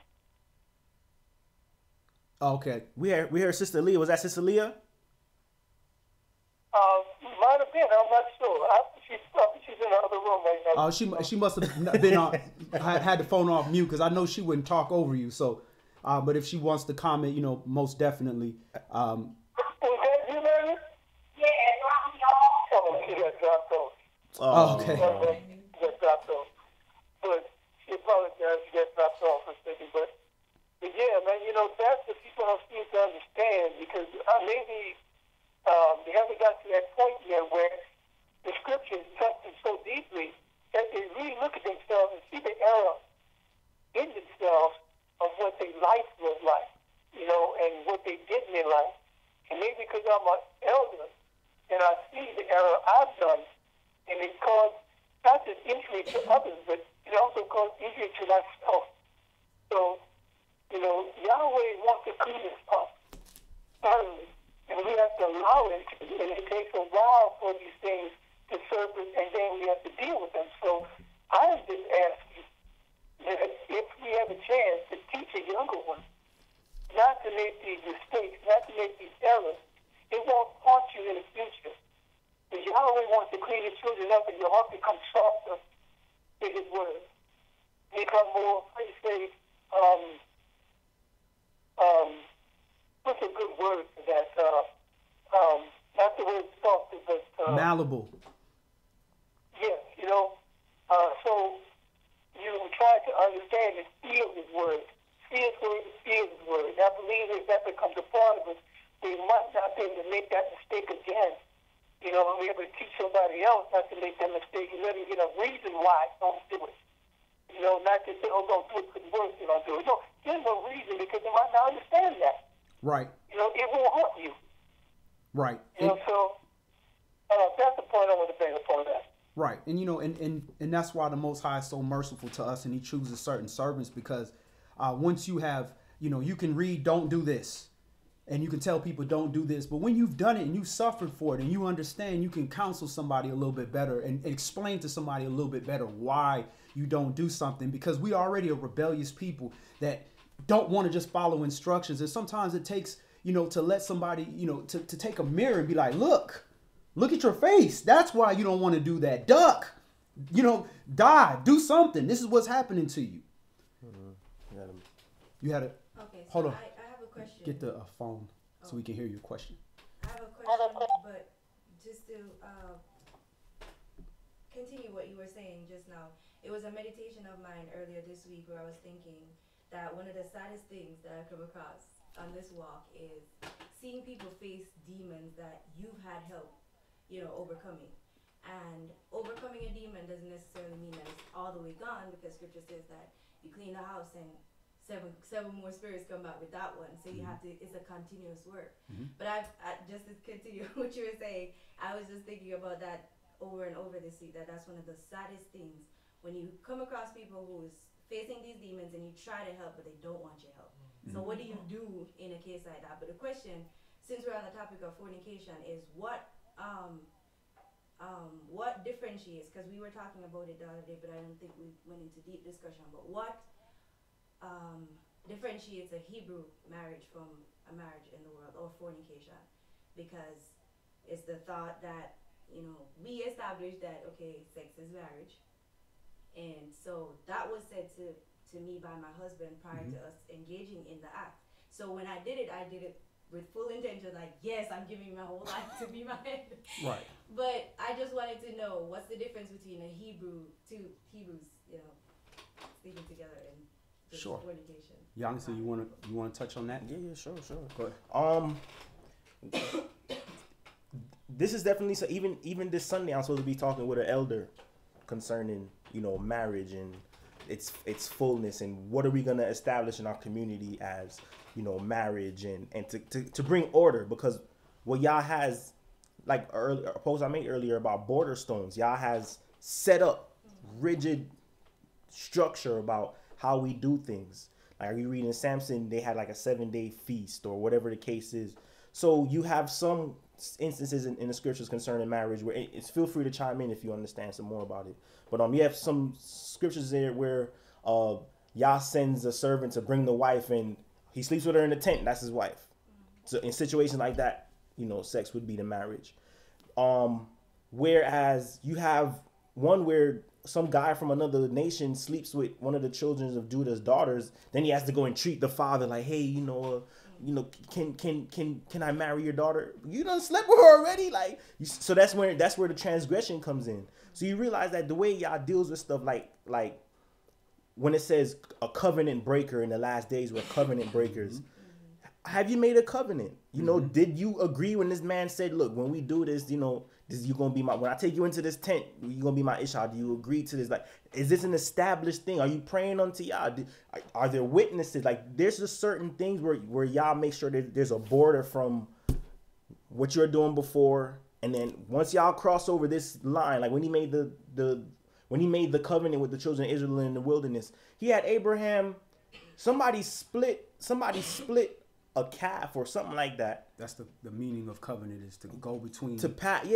Oh, okay. We heard Sister Leah. Was that Sister Leah? Might have been. I'm not sure. She's in the other room right now. She must have been on had the phone off mute, because I know she wouldn't talk over you. So, but if she wants to comment, most definitely. Was that you, Mary? Oh, she got dropped off. Oh, okay. She got dropped off. But she apologized. She got dropped off for a second. But yeah, man, that's what people don't seem to understand, because maybe they haven't got to that point yet where the scriptures touch them so deeply that they really look at themselves and see the error in themselves of what their life was like, and what they did in their life. And maybe because I'm an elder and I see the error I've done, and it caused not just injury to others, but it also caused injury to myself. So, Yahweh wants to clean us up thoroughly, and we have to allow it, and it takes a while for these things to surface, and then we have to deal with them. So I just ask you that if we have a chance to teach a younger one not to make these mistakes, not to make these errors, it won't haunt you in the future. Because Yahweh wants to clean your children up, and your heart becomes softer to His word. Become more, what's a good word for that? Not the word softer, but malleable. Yeah, so you try to understand and feel His word. Feel His word. And I believe if that becomes a part of us, we must not be able to make that mistake again. And we're able to teach somebody else not to make that mistake, and let them get a reason why don't do it. Not to say, don't do it because it works, don't do it. No, give them a reason, because they might not understand that. Right. It won't hurt you. Right. So that's the point I want to bring upon that. Right. And and that's why the Most High is so merciful to us, and He chooses certain servants, because once you have, you can read, don't do this, and you can tell people don't do this, but when you've done it and you suffered for it and you understand, you can counsel somebody a little bit better and explain to somebody a little bit better why you don't do something, because we already are rebellious people that don't want to just follow instructions. And sometimes it takes, to let somebody, to take a mirror and be like, look at your face. That's why you don't want to do that. Duck, die, do something. This is what's happening to you. You had a, Okay, so hold on. I have a question. Get the phone so we can hear your question. I have a question, but just to continue what you were saying just now. it was a meditation of mine earlier this week where I was thinking that one of the saddest things that I come across on this walk is seeing people face demons that you've had help, overcoming. And overcoming a demon doesn't necessarily mean that it's all the way gone, because scripture says that you clean the house and seven more spirits come back with that one. So you have to, it's a continuous work. But I just to continue what you were saying, I was just thinking about that over and over this week, that's one of the saddest things when you come across people who's facing these demons and you try to help but they don't want your help. So what do you do in a case like that? But the question, since we're on the topic of fornication, is what differentiates, because we were talking about it the other day, but I don't think we went into deep discussion, but what differentiates a Hebrew marriage from a marriage in the world, or fornication? Because it's the thought that, we established that, okay, sex is marriage. And so that was said to me by my husband prior to us engaging in the act. So when I did it with full intention, like, yes, I'm giving my whole life to be married. Right. But I just wanted to know, what's the difference between two Hebrews, sleeping together and fornication? Youngster, you wanna touch on that? Yeah, sure. Go ahead. This is definitely so. Even this Sunday, I'm supposed to be talking with an elder concerning marriage and its fullness, and what are we gonna establish in our community as marriage, and to bring order, because what YAH has, like a post I made earlier about border stones, YAH has set up rigid structure about how we do things. Like you read in Samson, they had like a 7-day feast or whatever the case is. So you have some instances in the scriptures concerning marriage where it's, feel free to chime in if you understand some more about it. But you have some scriptures there where YAH sends a servant to bring the wife, and he sleeps with her in the tent. That's his wife. So in situations like that, sex would be the marriage. Whereas you have one where some guy from another nation sleeps with one of the children of Judah's daughters, then he has to go and treat the father like, hey, can I marry your daughter? You done slept with her already, so that's where the transgression comes in. So you realize that the way y'all deals with stuff like when it says a covenant breaker in the last days, we're covenant breakers. Have you made a covenant? Did you agree when this man said, look, when we do this, you're gonna be when I take you into this tent, you're gonna be my Ishah. Do you agree to this? Like, is this an established thing? Are you praying unto YAH? Are there witnesses? Like, there's just certain things where YAH make sure that there's a border from what you're doing before, and then once y'all cross over this line, like when he made the covenant with the children of Israel in the wilderness, he had Abraham. Somebody split a calf or something like that. That's the meaning of covenant, is to go between, to pass.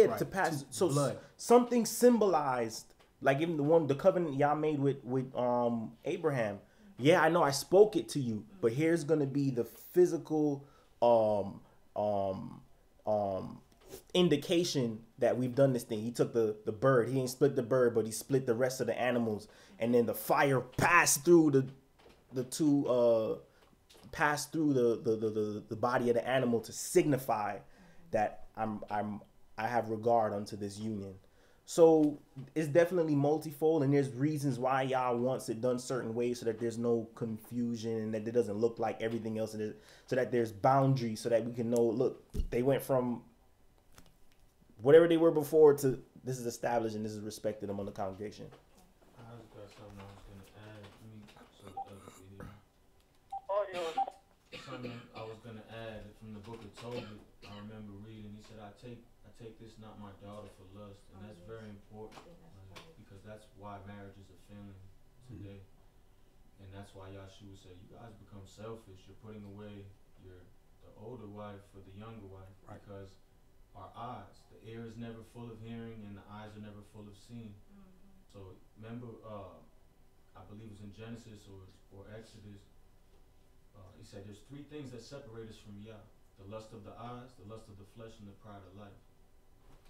So blood. Something symbolized, like even the covenant y'all made with Abraham. Yeah, I know I spoke it to you, but here's gonna be the physical indication that we've done this thing. He took the bird. He ain't split the bird, but he split the rest of the animals, and then the fire passed through the body of the animal to signify that I have regard unto this union. So it's definitely multifold, and there's reasons why y'all wants it done certain ways, so that there's no confusion and that it doesn't look like everything else, so that there's boundaries, so that we can know, look, they went from whatever they were before to this is established and this is respected among the congregation. I just got something I was going to add. Something I was going to add from the book of Tobit. I remember reading, he said, I take this not my daughter for lust. And that's very important, because that's why marriage is a feeling today. And that's why Yahshua said, you guys become selfish. You're putting away the older wife for the younger wife, because our eyes, the ear is never full of hearing and the eyes are never full of seeing. So remember, I believe it was in Genesis or Exodus, he said there's 3 things that separate us from YAH: the lust of the eyes, the lust of the flesh, and the pride of life.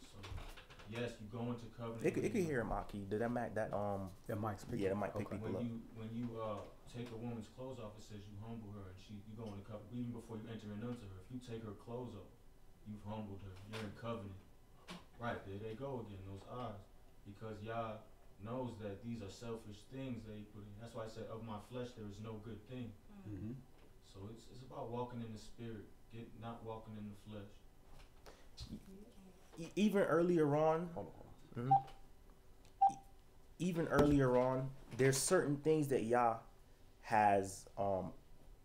So yes, you go into covenant. It could hear him, Aki. Did that mic that mic's pick? Yeah, that might pick people up. When you take a woman's clothes off, it says you humble her, and you go into covenant even before you enter into her. If you take her clothes off, you've humbled her. You're in covenant. Right, there they go again, those eyes. Because YAH knows that these are selfish things that he put in. That's why I said, of my flesh there is no good thing. Mm-hmm. So it's about walking in the spirit, not walking in the flesh. Even earlier on, even earlier on, there's certain things that Yah has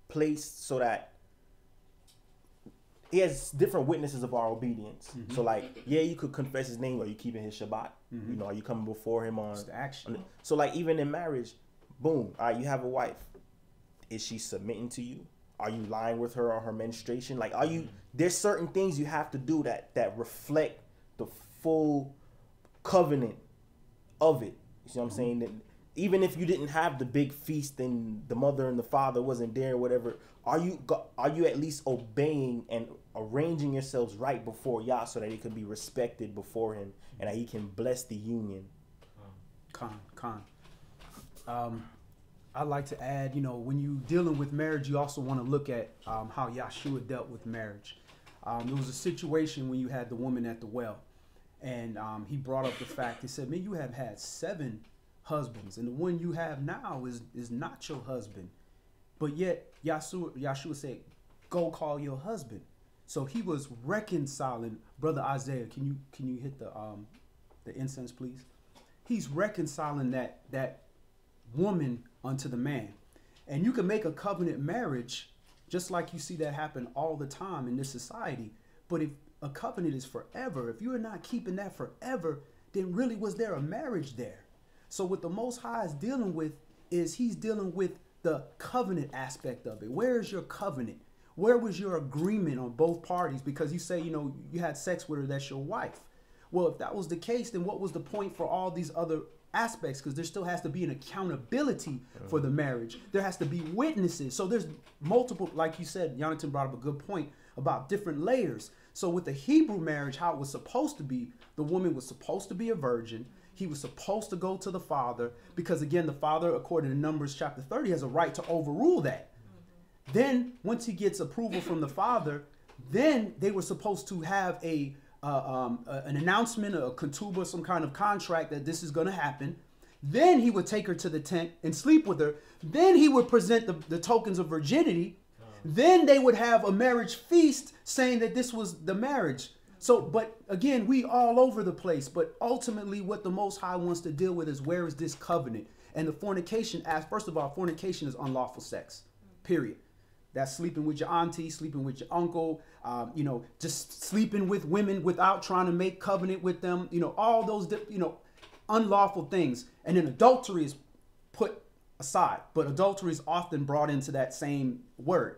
placed so that he has different witnesses of our obedience. Mm-hmm. So like, yeah, you could confess his name. Are you keeping his Shabbat? Mm-hmm. You know, are you coming before him on the action? So like, even in marriage, boom, all right, you have a wife. Is she submitting to you? Are you lying with her on her menstruation? Like, are you? There's certain things you have to do that reflect the full covenant of it. You see what I'm saying? That even if you didn't have the big feast and the mother and the father wasn't there, or whatever, are you at least obeying and arranging yourselves right before Yah so that it can be respected before Him and that He can bless the union? Con. I'd like to add, you know, when you dealing with marriage, you also want to look at how Yahshua dealt with marriage. There was a situation when you had the woman at the well, and he brought up the fact, he said, man, you have had 7 husbands, and the one you have now is not your husband. But yet, Yahshua said, go call your husband. So he was reconciling. Brother Isaiah, can you hit the incense, please? He's reconciling that woman unto the man. And you can make a covenant marriage, just like you see that happen all the time in this society. But if a covenant is forever, if you're not keeping that forever, then really was there a marriage there? So what the Most High is dealing with is he's dealing with the covenant aspect of it. Where is your covenant? Where was your agreement on both parties? Because you say, you know, you had sex with her, that's your wife. Well, if that was the case, then what was the point for all these other aspects? Because there still has to be an accountability for the marriage. There has to be witnesses. So there's multiple, like you said, Jonathan brought up a good point about different layers. So with the Hebrew marriage, how it was supposed to be, the woman was supposed to be a virgin. He was supposed to go to the father, because again, the father, according to Numbers chapter 30, has a right to overrule that. Then once he gets approval from the father, then they were supposed to have an announcement, a ketubah, some kind of contract that this is going to happen. Then he would take her to the tent and sleep with her. Then he would present the tokens of virginity. Then they would have a marriage feast saying that this was the marriage. So, but again, we all over the place. But ultimately, what the Most High wants to deal with is, where is this covenant? And the fornication, first of all, fornication is unlawful sex, period. That's sleeping with your auntie, sleeping with your uncle, you know, just sleeping with women without trying to make covenant with them, you know, all those, you know, unlawful things. And then adultery is put aside, but adultery is often brought into that same word.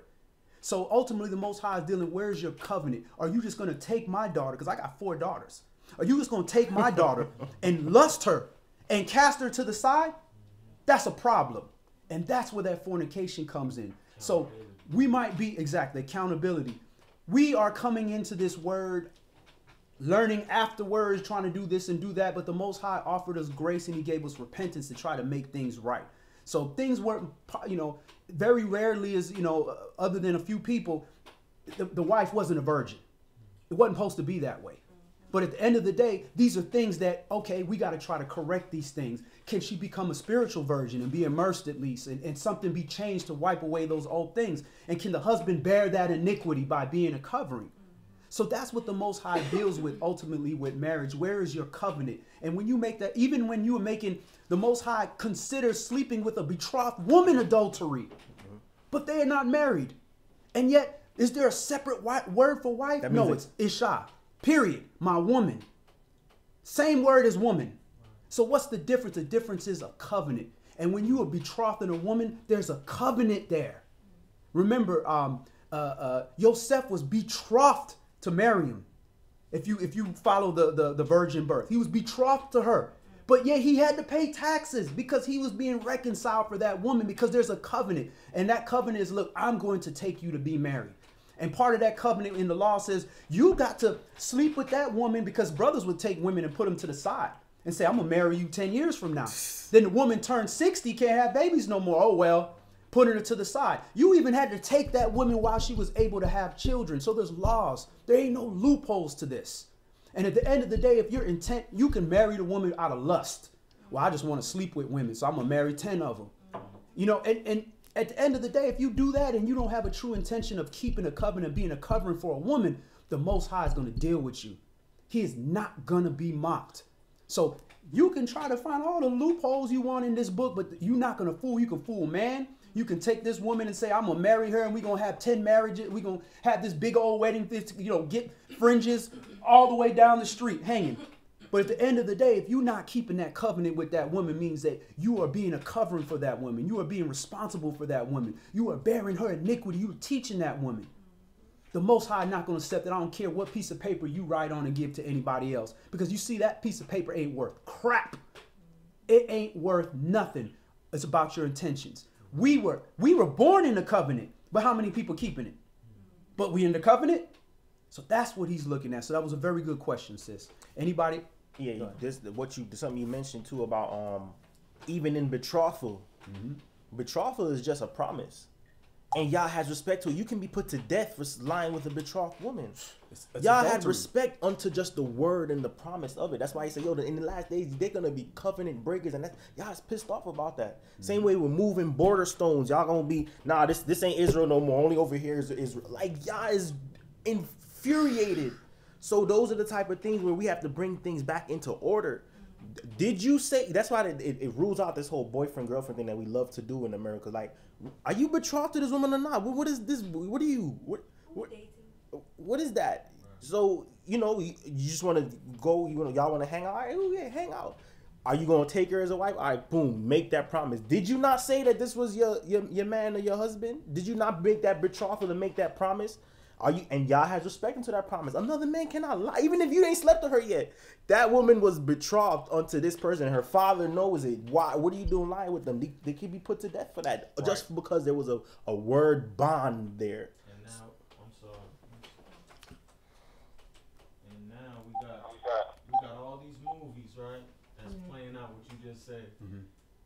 So ultimately, the Most High is dealing, where's your covenant? Are you just going to take my daughter? Because I got 4 daughters. Are you just going to take my daughter and lust her and cast her to the side? That's a problem. And that's where that fornication comes in. So we might be, exactly, accountability. We are coming into this word, learning afterwards, trying to do this and do that. But the Most High offered us grace and he gave us repentance to try to make things right. So things weren't, you know, very rarely is, you know, other than a few people, the wife wasn't a virgin. It wasn't supposed to be that way. But at the end of the day, these are things that, okay, we got to try to correct these things. Can she become a spiritual virgin and be immersed at least, and something be changed to wipe away those old things? And can the husband bear that iniquity by being a covering? So that's what the Most High deals with ultimately with marriage. Where is your covenant? And when you make that, even when you are making, the Most High consider sleeping with a betrothed woman adultery, but they are not married. And yet, is there a separate word for wife? No, it's Isha, period. My woman. Same word as woman. So what's the difference? The difference is a covenant. And when you are betrothed in a woman, there's a covenant there. Remember, Yosef was betrothed to Miriam. If you follow the virgin birth, he was betrothed to her. But yet he had to pay taxes because he was being reconciled for that woman, because there's a covenant. And that covenant is, look, I'm going to take you to be married. And part of that covenant in the law says you got to sleep with that woman, because brothers would take women and put them to the side and say, I'm going to marry you 10 years from now. Then the woman turns 60, can't have babies no more. Oh, well, putting her to the side. You even had to take that woman while she was able to have children. So there's laws. There ain't no loopholes to this. And at the end of the day, if you're intent, you can marry the woman out of lust. Well, I just want to sleep with women, so I'm going to marry 10 of them. You know, and at the end of the day, if you do that and you don't have a true intention of keeping a covenant, being a covering for a woman, the Most High is going to deal with you. He is not going to be mocked. So you can try to find all the loopholes you want in this book, but you're not going to fool. You can fool man. You can take this woman and say, I'm going to marry her and we're going to have 10 marriages. We're going to have this big old wedding, get fringes all the way down the street hanging. But at the end of the day, if you're not keeping that covenant with that woman, means that you are being a covering for that woman. You are being responsible for that woman. You are bearing her iniquity. You are teaching that woman. The Most High not going to accept it. I don't care what piece of paper you write on and give to anybody else. Because you see, that piece of paper ain't worth crap. It ain't worth nothing. It's about your intentions. We were born in the covenant, but how many people keeping it? But we in the covenant? So that's what he's looking at. So that was a very good question, sis. Anybody? Yeah, something you mentioned too about even in betrothal. Betrothal is just a promise. And Yah has respect to it. You can be put to death for lying with a betrothed woman. It's Yah adultery. had respect unto just the word and the promise of it. That's why he said, in the last days, they're going to be covenant breakers. And Yah's pissed off about that. Same way with moving border stones. Y'all going to be, nah, this ain't Israel no more. Only over here is Israel. Like, Yah is infuriated. So those are the type of things where we have to bring things back into order. Did you say, that's why it rules out this whole boyfriend-girlfriend thing that we love to do in America. Like, are you betrothed to this woman or not? What is this? What is that? So, you just want to go, y'all want to hang out? All right, yeah, hang out. Are you going to take her as a wife? All right, boom, make that promise. Did you not say that this was your man or your husband? Did you not make that betrothal to make that promise? And Yah has respect into that promise. Another man cannot lie, even if you ain't slept with her yet. That woman was betrothed unto this person. Her father knows it. Why? What are you doing lying with them? They could be put to death for that, right, just because there was a word bond there. And now, I'm sorry. And now we got all these movies, right? That's playing out what you just said.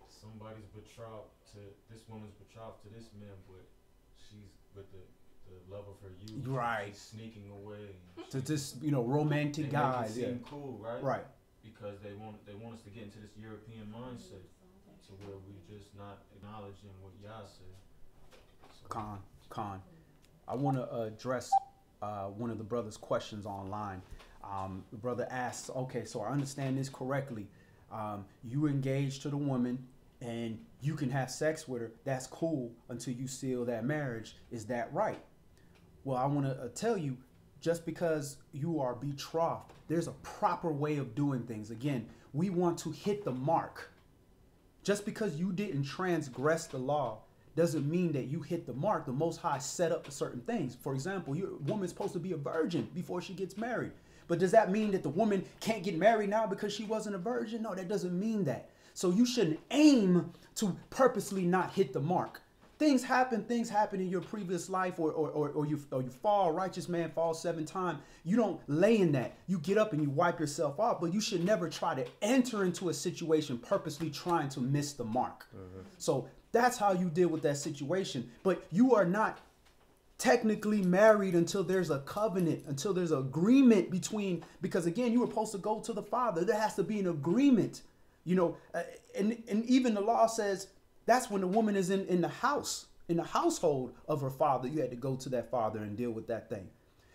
Somebody's betrothed to this woman's betrothed to this man, but she's with the love of her youth, right? Sneaking away To this, romantic guy. They seem cool, right? Right. Because they want us to get into this European mindset, to where we're just not acknowledging what Yah said. So, Khan. I want to address one of the brother's questions online. The brother asks, okay, so I understand this correctly. You engaged to the woman and you can have sex with her. That's cool until you seal that marriage. Is that right? Well, I want to tell you, just because you are betrothed, there's a proper way of doing things. Again, we want to hit the mark. Just because you didn't transgress the law doesn't mean that you hit the mark. The Most High set up certain things. For example, your woman's supposed to be a virgin before she gets married. But does that mean that the woman can't get married now because she wasn't a virgin? No, that doesn't mean that. So you shouldn't aim to purposely not hit the mark. Things happen in your previous life, or you fall. Righteous man falls 7 times. You don't lay in that. You get up and you wipe yourself off. But you should never try to enter into a situation purposely trying to miss the mark. So that's how you deal with that situation. But you are not technically married until there's a covenant, until there's an agreement between, because again, you were supposed to go to the Father. There has to be an agreement, and even the law says that's when the woman is in the house, in the household of her father. You had to go to that father and deal with that thing.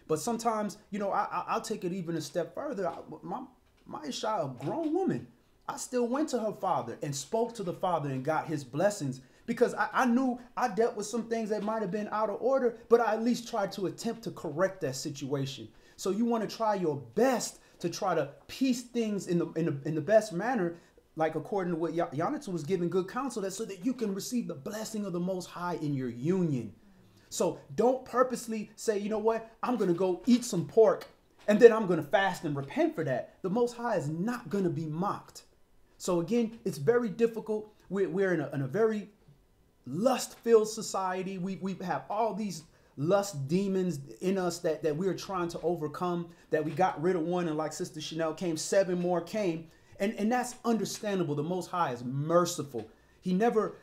But sometimes, I'll take it even a step further. My Yashra'al, a grown woman, I still went to her father and spoke to the father and got his blessings, because I knew I dealt with some things that might have been out of order, but I at least tried to attempt to correct that situation. So you want to try your best to try to piece things in the best manner, like according to what Yonatan was giving good counsel, that so that you can receive the blessing of the Most High in your union. So don't purposely say, you know what, I'm going to go eat some pork and then I'm going to fast and repent for that. The Most High is not going to be mocked. So again, it's very difficult. We're in a very lust-filled society. We have all these lust demons in us that we're trying to overcome, that we got rid of one, and like Sister Chanel came, 7 more came. And that's understandable. The Most High is merciful. He never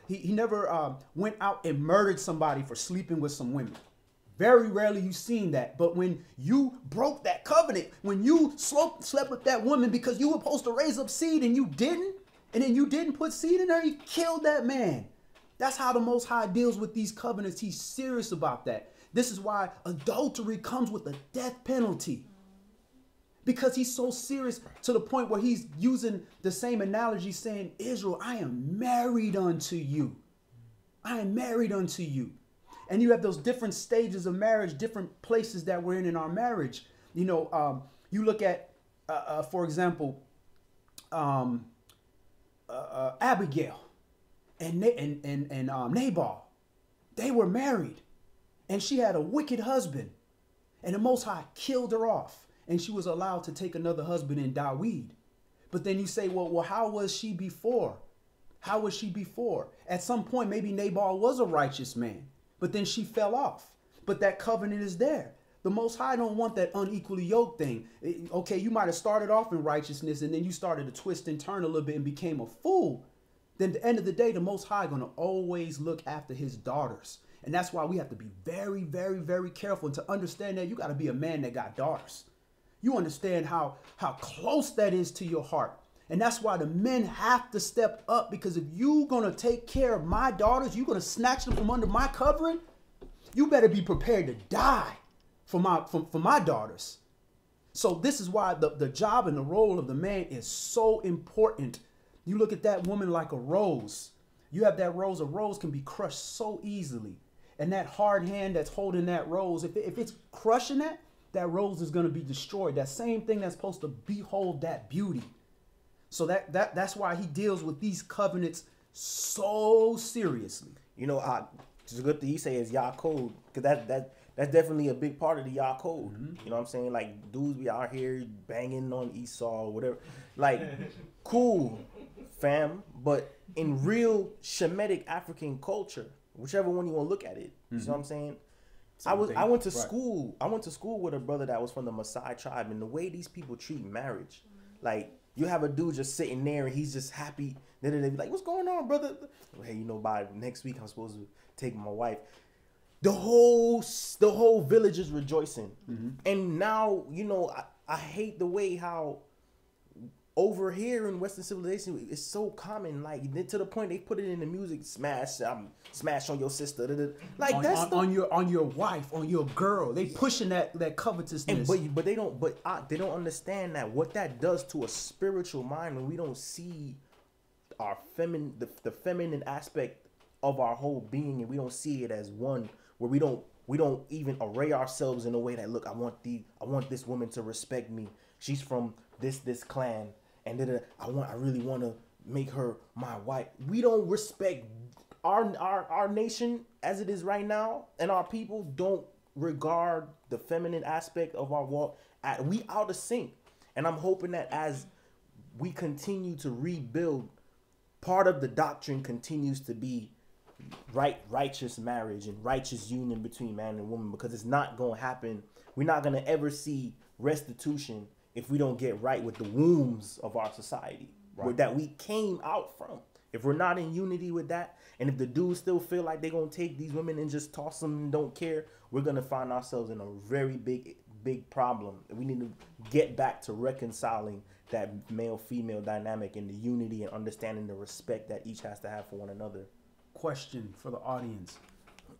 went out and murdered somebody for sleeping with some women. Very rarely you've seen that. But when you broke that covenant, when you slept with that woman because you were supposed to raise up seed and you didn't, and then you didn't put seed in her, you killed that man. That's how the Most High deals with these covenants. He's serious about that. This is why adultery comes with a death penalty. Because he's so serious to the point where he's using the same analogy saying, Israel, I am married unto you. I am married unto you. And you have those different stages of marriage, different places that we're in our marriage. You know, you look at, for example, Abigail and Nabal. They were married. And she had a wicked husband. And the Most High killed her off. And she was allowed to take another husband in Dawid. But then you say, well, how was she before? How was she before? At some point, maybe Nabal was a righteous man. But then she fell off. But that covenant is there. The Most High don't want that unequally yoked thing. Okay, you might have started off in righteousness and then you started to twist and turn a little bit and became a fool. Then at the end of the day, the Most High going to always look after his daughters. And that's why we have to be very, very, very careful. And to understand that, you got to be a man that got daughters. You understand how close that is to your heart. And that's why the men have to step up, because if you're going to take care of my daughters, you're going to snatch them from under my covering, you better be prepared to die for my daughters. So this is why the job and the role of the man is so important. You look at that woman like a rose. You have that rose. A rose can be crushed so easily. And that hard hand that's holding that rose, if it's crushing that rose is going to be destroyed. That same thing that's supposed to behold that beauty. So that's why he deals with these covenants so seriously. You know, it's a good thing he say is YAH code, because that's definitely a big part of the YAH code. Mm-hmm. You know what I'm saying? Like, dudes be out here banging on Esau or whatever. Like, cool, fam. But in real Shemitic African culture, whichever one you want to look at it, you know what I'm saying? I went to school. I went to school with a brother that was from the Maasai tribe, and the way these people treat marriage, like, you have a dude just sitting there and he's just happy. Then they be like, "What's going on, brother?" Hey, you know, by next week I'm supposed to take my wife. The whole village is rejoicing. Mm-hmm. And now, you know, I hate the way how over here in Western civilization it's so common, like to the point they put it in the music. Smash on your sister, like on your wife, on your girl. They pushing that covetousness. But they don't understand that what that does to a spiritual mind when we don't see our the feminine aspect of our whole being, and we don't see it as one, where we don't even array ourselves in a way that, look, I want this woman to respect me. She's from this clan. And then I really want to make her my wife. We don't respect our nation as it is right now, and our people don't regard the feminine aspect of our walk. We out of sync, and I'm hoping that as we continue to rebuild, part of the doctrine continues to be righteous marriage and righteous union between man and woman, because it's not going to happen. We're not going to ever see restitution if we don't get right with the wombs of our society, right, that we came out from. If we're not in unity with that, and if the dudes still feel like they're going to take these women and just toss them and don't care, we're going to find ourselves in a very big problem. We need to get back to reconciling that male-female dynamic and the unity and understanding the respect that each has to have for one another. Question for the audience.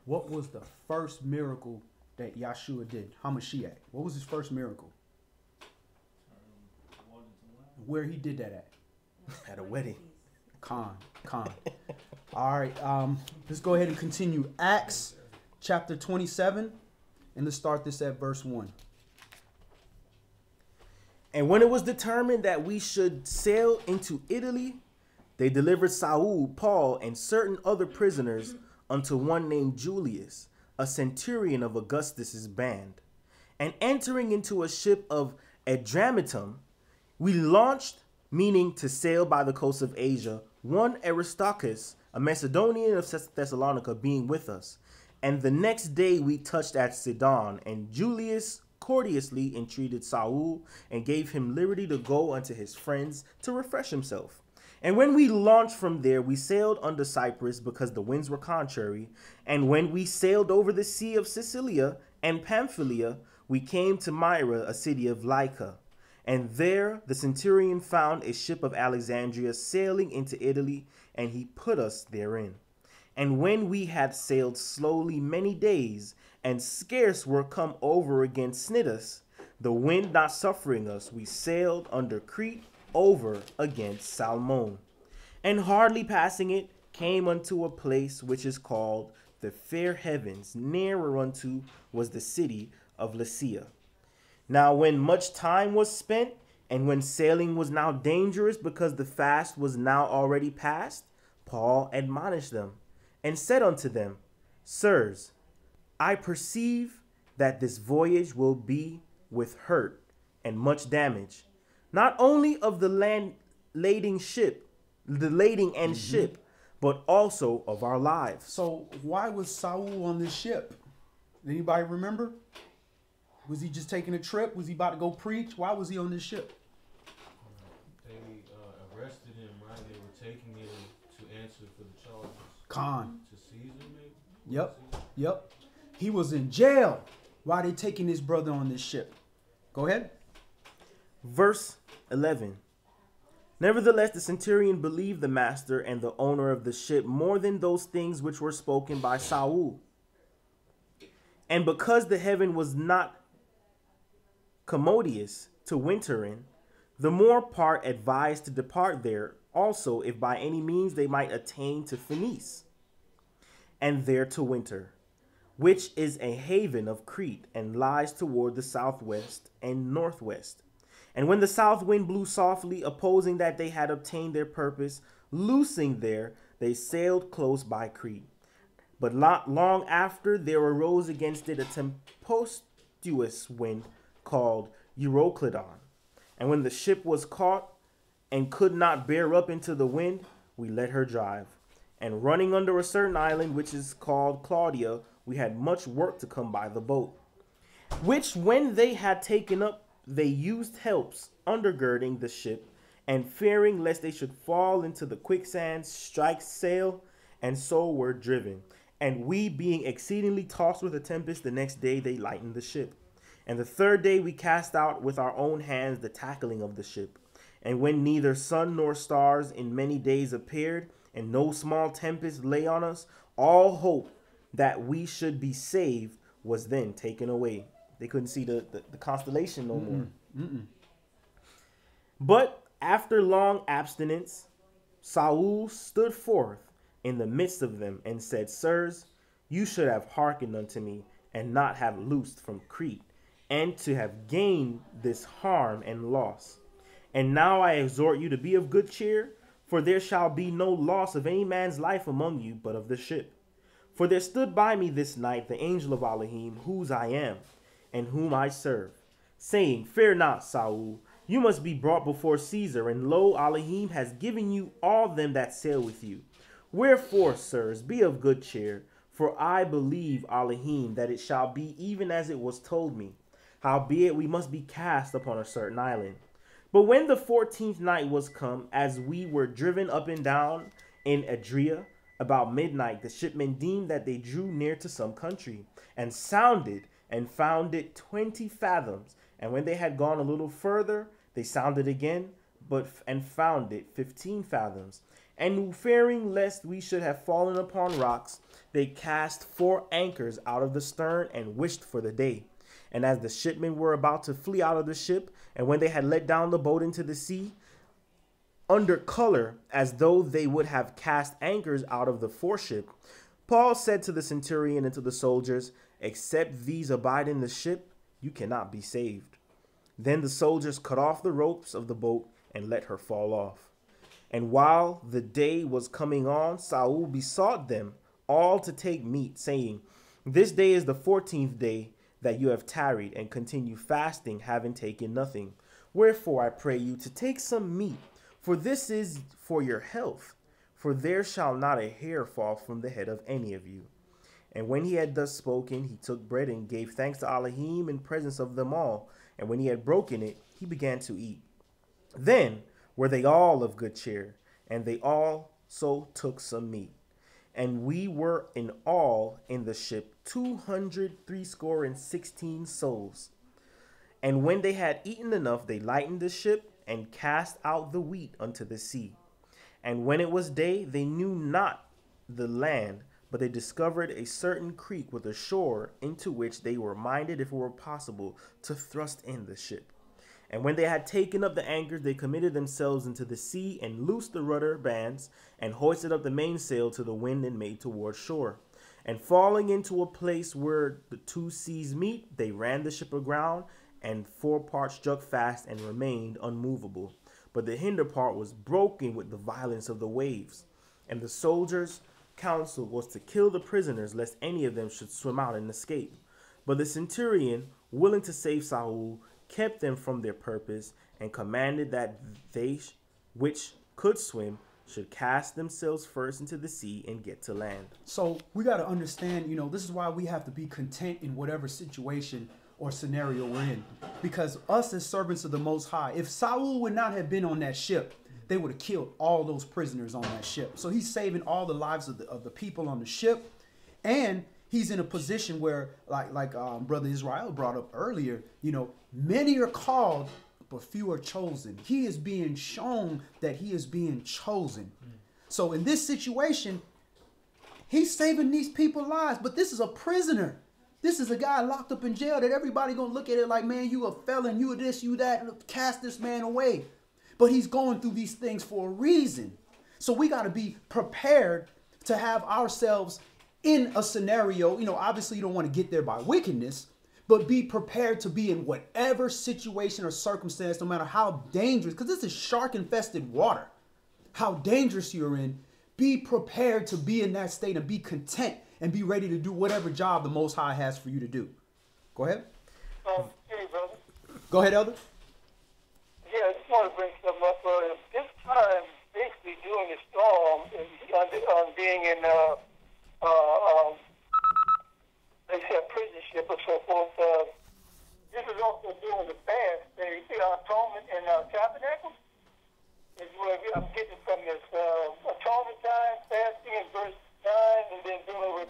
What was the first miracle that Yahshua did? Hamashiach. What was his first miracle? Where he did that at? At a wedding. Con. All right, let's go ahead and continue. Acts chapter 27, and let's start this at verse 1. And when it was determined that we should sail into Italy, they delivered Saul, Paul, and certain other prisoners unto one named Julius, a centurion of Augustus's band. And entering into a ship of Adramyttum, we launched, meaning to sail by the coast of Asia, one Aristarchus, a Macedonian of Thessalonica, being with us. And the next day we touched at Sidon, and Julius courteously entreated Saul and gave him liberty to go unto his friends to refresh himself. And when we launched from there, we sailed under Cyprus, because the winds were contrary. And when we sailed over the sea of Sicilia and Pamphylia, we came to Myra, a city of Lycia. And there the centurion found a ship of Alexandria sailing into Italy, and he put us therein. And when we had sailed slowly many days, and scarce were come over against Cnidus, the wind not suffering us, we sailed under Crete over against Salmon. And hardly passing it, came unto a place which is called the Fair Heavens, near whereunto was the city of Lycia. Now when much time was spent, and when sailing was now dangerous, because the fast was now already past, Paul admonished them, and said unto them, Sirs, I perceive that this voyage will be with hurt and much damage, not only of the lading and ship, but also of our lives. So why was Saul on this ship? Anybody remember? Was he just taking a trip? Was he about to go preach? Why was he on this ship? They arrested him, right? They were taking him to answer for the charges. Khan. To Caesar, maybe? Yep. He was in jail. Why they taking his brother on this ship? Go ahead. Verse 11. Nevertheless, the centurion believed the master and the owner of the ship more than those things which were spoken by Saul. And because the heaven was not commodious to winter in, the more part advised to depart there also, if by any means they might attain to Phoenice, and there to winter, which is a haven of Crete, and lies toward the southwest and northwest. And when the south wind blew softly, opposing that they had obtained their purpose, loosing there, they sailed close by Crete. But not long after, there arose against it a tempestuous wind called Euroclydon. And when the ship was caught and could not bear up into the wind, we let her drive. And running under a certain island, which is called Claudia, we had much work to come by the boat. Which when they had taken up, they used helps undergirding the ship, and fearing lest they should fall into the quicksands, strike sail, and so were driven. And we, being exceedingly tossed with a tempest, the next day they lightened the ship. And the third day we cast out with our own hands the tackling of the ship. And when neither sun nor stars in many days appeared, and no small tempest lay on us, all hope that we should be saved was then taken away. They couldn't see the constellation no more. But after long abstinence, Saul stood forth in the midst of them and said, Sirs, you should have hearkened unto me, and not have loosed from Crete, and to have gained this harm and loss. And now I exhort you to be of good cheer, for there shall be no loss of any man's life among you, but of the ship. For there stood by me this night the angel of Elohim, whose I am, and whom I serve, saying, Fear not, Saul, you must be brought before Caesar, and lo, Elohim has given you all them that sail with you. Wherefore, sirs, be of good cheer, for I believe Elohim that it shall be even as it was told me. Howbeit we must be cast upon a certain island. But when the 14th night was come, as we were driven up and down in Adria, about midnight, the shipmen deemed that they drew near to some country, and sounded, and found it 20 fathoms. And when they had gone a little further, they sounded again, and found it 15 fathoms. And fearing lest we should have fallen upon rocks, they cast 4 anchors out of the stern, and wished for the day. And as the shipmen were about to flee out of the ship, and when they had let down the boat into the sea, under color, as though they would have cast anchors out of the foreship, Paul said to the centurion and to the soldiers, Except these abide in the ship, you cannot be saved. Then the soldiers cut off the ropes of the boat and let her fall off. And while the day was coming on, Saul besought them all to take meat, saying, This day is the 14th day that you have tarried, and continue fasting, having taken nothing. Wherefore I pray you to take some meat, for this is for your health, for there shall not a hair fall from the head of any of you. And when he had thus spoken, he took bread and gave thanks to Elohim in presence of them all. And when he had broken it, he began to eat. Then were they all of good cheer, and they also took some meat. And we were in all in the ship 216 souls. And when they had eaten enough, they lightened the ship and cast out the wheat unto the sea. And when it was day, they knew not the land, but they discovered a certain creek with a shore, into which they were minded, if it were possible, to thrust in the ship. And when they had taken up the anchors, they committed themselves into the sea, and loosed the rudder bands, and hoisted up the mainsail to the wind, and made toward shore. And falling into a place where the two seas meet, they ran the ship aground, and fore part struck fast and remained unmovable. But the hinder part was broken with the violence of the waves. And the soldiers' counsel was to kill the prisoners, lest any of them should swim out and escape. But the centurion, willing to save Saul, kept them from their purpose, and commanded that they which could swim should cast themselves first into the sea and get to land. So we got to understand, this is why we have to be content in whatever situation or scenario we're in. Because us as servants of the Most High, if Saul would not have been on that ship, they would have killed all those prisoners on that ship. So he's saving all the lives of the people on the ship. And he's in a position where, like Brother Israel brought up earlier, many are called, but few are chosen. He is being shown that he is being chosen. So in this situation, he's saving these people's lives, but this is a prisoner. This is a guy locked up in jail that everybody gonna look at it like, man, you a felon, you this, you that, cast this man away. But he's going through these things for a reason. So we got to be prepared to have ourselves in a scenario. Obviously you don't want to get there by wickedness, but be prepared to be in whatever situation or circumstance, no matter how dangerous, because this is shark infested water, how dangerous you're in. Be prepared to be in that state and be content and be ready to do whatever job the Most High has for you to do. Go ahead. Hey, brother. Go ahead, Elder. Yeah, I just want to bring something up. This time, basically during the storm, and on being in, they said prison ship or so forth, this is also during the fast. They see atonement and tabernacle. Is where I'm getting from this atonement time, fasting in verse 9, and then dealing with,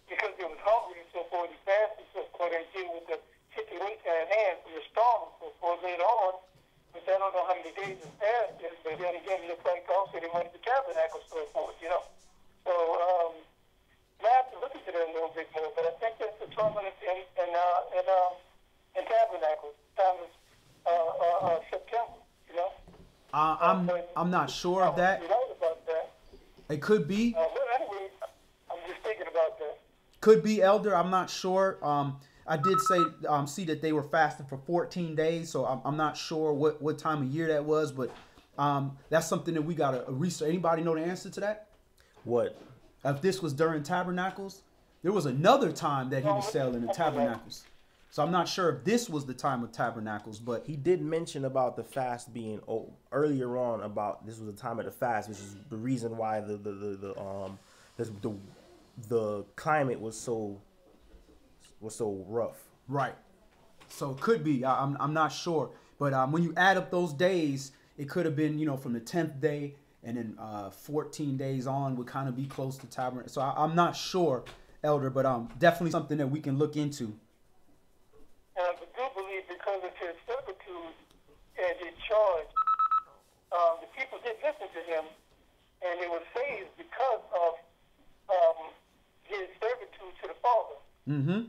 because they was hungry and so forth, and fasting and so forth, and deal with the situation at hand for the storm and so forth later on. But I don't know how many days of fast is, but then again, it looks like also they went to the tabernacle and so forth, So, I have to look into that a little bit more, but I think that's atonement and tabernacle. Time is September, I'm not sure of that. You're right about that. It could be. But anyway, I'm just thinking about that. Could be, Elder. I'm not sure. I did see that they were fasting for 14 days, so I'm not sure what time of year that was, but that's something that we got to research. Anybody know the answer to that? What? If this was during tabernacles? There was another time that he was selling the tabernacles. So I'm not sure if this was the time of tabernacles, but He did mention about the fast being earlier on, about this was the time of the fast, which is the reason why the climate was so rough. right. So it could be. I'm not sure, but when you add up those days, it could have been from the 10th day, and then 14 days on would kind of be close to tabernacle. So I'm not sure, Elder, but definitely something that we can look into. And I do believe because of his servitude and his charge, the people did listen to him, and they were saved because of his servitude to the Father,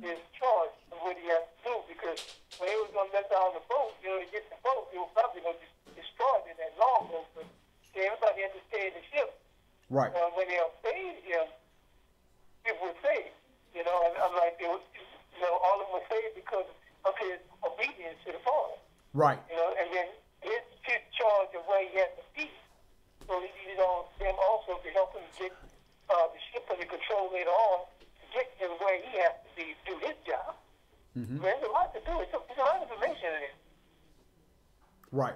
his charge and what he has to do. Because when they was going to let down the boat, to get the boat, they were probably going to destroy it in that longboat. But everybody had to stay in the ship. Right. When they obeyed him, people were saved. And I'm like, all of them were saved because of his obedience to the Father. Right. And then his charge of where he had to be. So he needed on them also to help him get the ship under control later on to get him where he has to be, do his job. There's a lot to do. There's a lot of information in it. Right.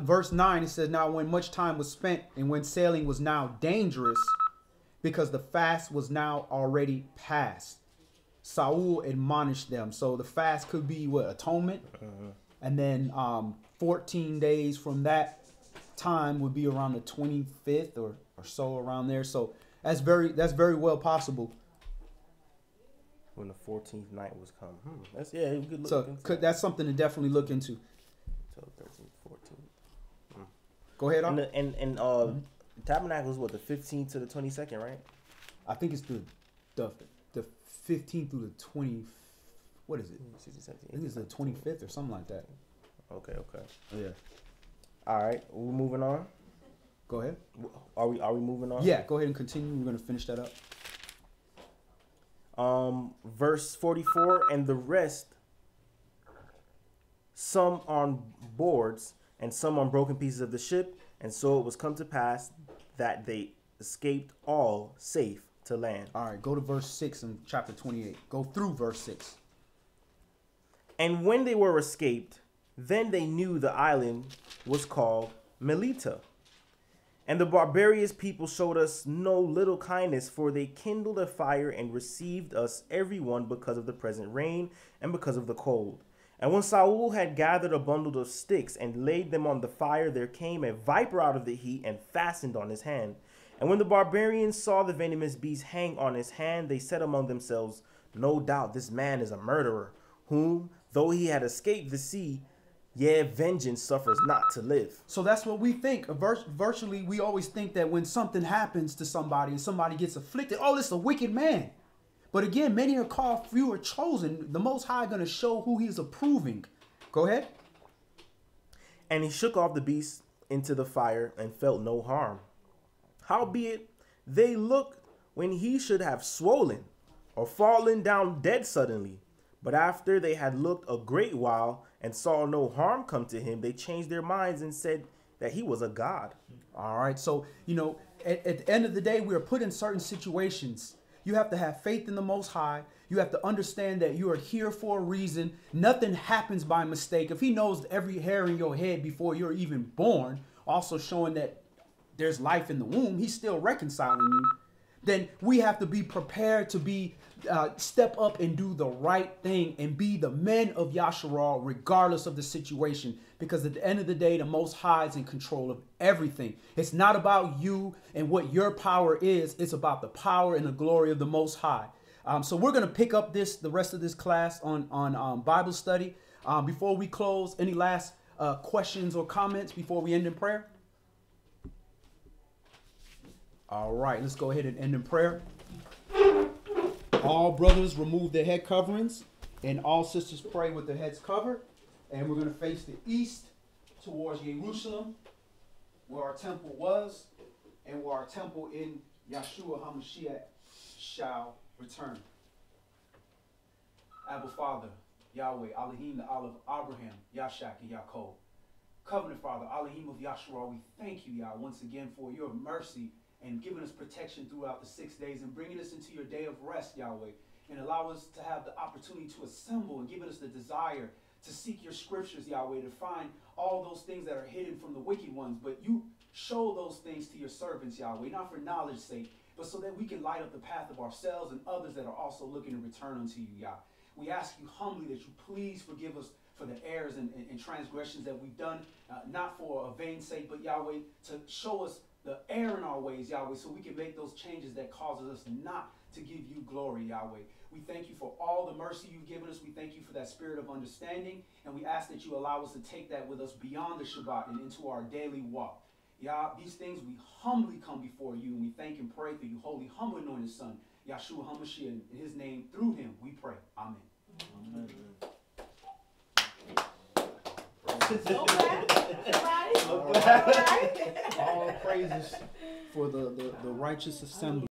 Verse 9, it says, now when much time was spent and when sailing was now dangerous, because the fast was now already past, Saul admonished them. So the fast could be atonement, and then 14 days from that time would be around the 25th or so, around there. So that's very well possible. when the 14th night was come. That's we could look So into that's something to definitely look into. 12, 13, 14. Go ahead, And Tabernacle is what, the 15th to the 22nd, right? I think it's the 15th through the 20. What is it? 16, 17, I think it's the 25th or something like that. Okay. Yeah. All right, we're moving on. Go ahead. Are we moving on? Yeah, go ahead and continue. We're gonna finish that up. Verse 44, and the rest, some on boards and some on broken pieces of the ship, and so it was come to pass that they escaped all safe to land. All right, go to verse 6 in chapter 28. Go through verse 6. And when they were escaped, then they knew the island was called Melita. And the barbarous people showed us no little kindness, for they kindled a fire and received us every one because of the present rain and because of the cold. And when Saul had gathered a bundle of sticks and laid them on the fire, there came a viper out of the heat and fastened on his hand. And when the barbarians saw the venomous beast hang on his hand, they said among themselves, no doubt this man is a murderer, whom, though he had escaped the sea, yet vengeance suffers not to live. So that's what we think. Virtually, we always think that when something happens to somebody and somebody gets afflicted, oh, it's a wicked man. But again, many are called, few are chosen. The Most High going to show who he is approving. Go ahead. And he shook off the beast into the fire and felt no harm. Howbeit, they looked when he should have swollen or fallen down dead suddenly. But after they had looked a great while and saw no harm come to him, they changed their minds and said that he was a god. All right. So, at the end of the day, we are put in certain situations. You have to have faith in the Most High. You have to understand that you are here for a reason. Nothing happens by mistake. If he knows every hair in your head before you're even born, also showing that there's life in the womb, he's still reconciling you. Then we have to be prepared to be step up and do the right thing and be the men of Yashra'al regardless of the situation, because at the end of the day, the Most High is in control of everything. It's not about you and what your power is. It's about the power and the glory of the Most High. So we're going to pick up the rest of this class on Bible study. Before we close, any last questions or comments before we end in prayer? All right, let's go ahead and end in prayer. All brothers remove their head coverings, and all sisters pray with their heads covered. And we're going to face the east towards Jerusalem, where our temple was, and where our temple in Yahshua HaMashiach shall return. Abba Father, Yahweh, Elohim, the Allah of Abraham, Yashak, and Yaakov. Covenant Father, Elohim of Yashra'al, we thank you, Yah, once again for your mercy and giving us protection throughout the 6 days and bringing us into your day of rest, Yahweh, and allow us to have the opportunity to assemble and giving us the desire to seek your scriptures, Yahweh, to find all those things that are hidden from the wicked ones. But you show those things to your servants, Yahweh, not for knowledge's sake, but so that we can light up the path of ourselves and others that are also looking to return unto you, Yah. We ask you humbly that you please forgive us for the errors and transgressions that we've done, not for a vain sake, but Yahweh, to show us the error in our ways, Yahweh, so we can make those changes that causes us not to give you glory, Yahweh. We thank you for all the mercy you've given us. We thank you for that spirit of understanding, and we ask that you allow us to take that with us beyond the Shabbat and into our daily walk. Yah, these things we humbly come before you, and we thank and pray through your holy, humble, anointed Son, Yahshua HaMashiach. In his name, through him, we pray. Amen. Amen. All praises for the righteous assembly.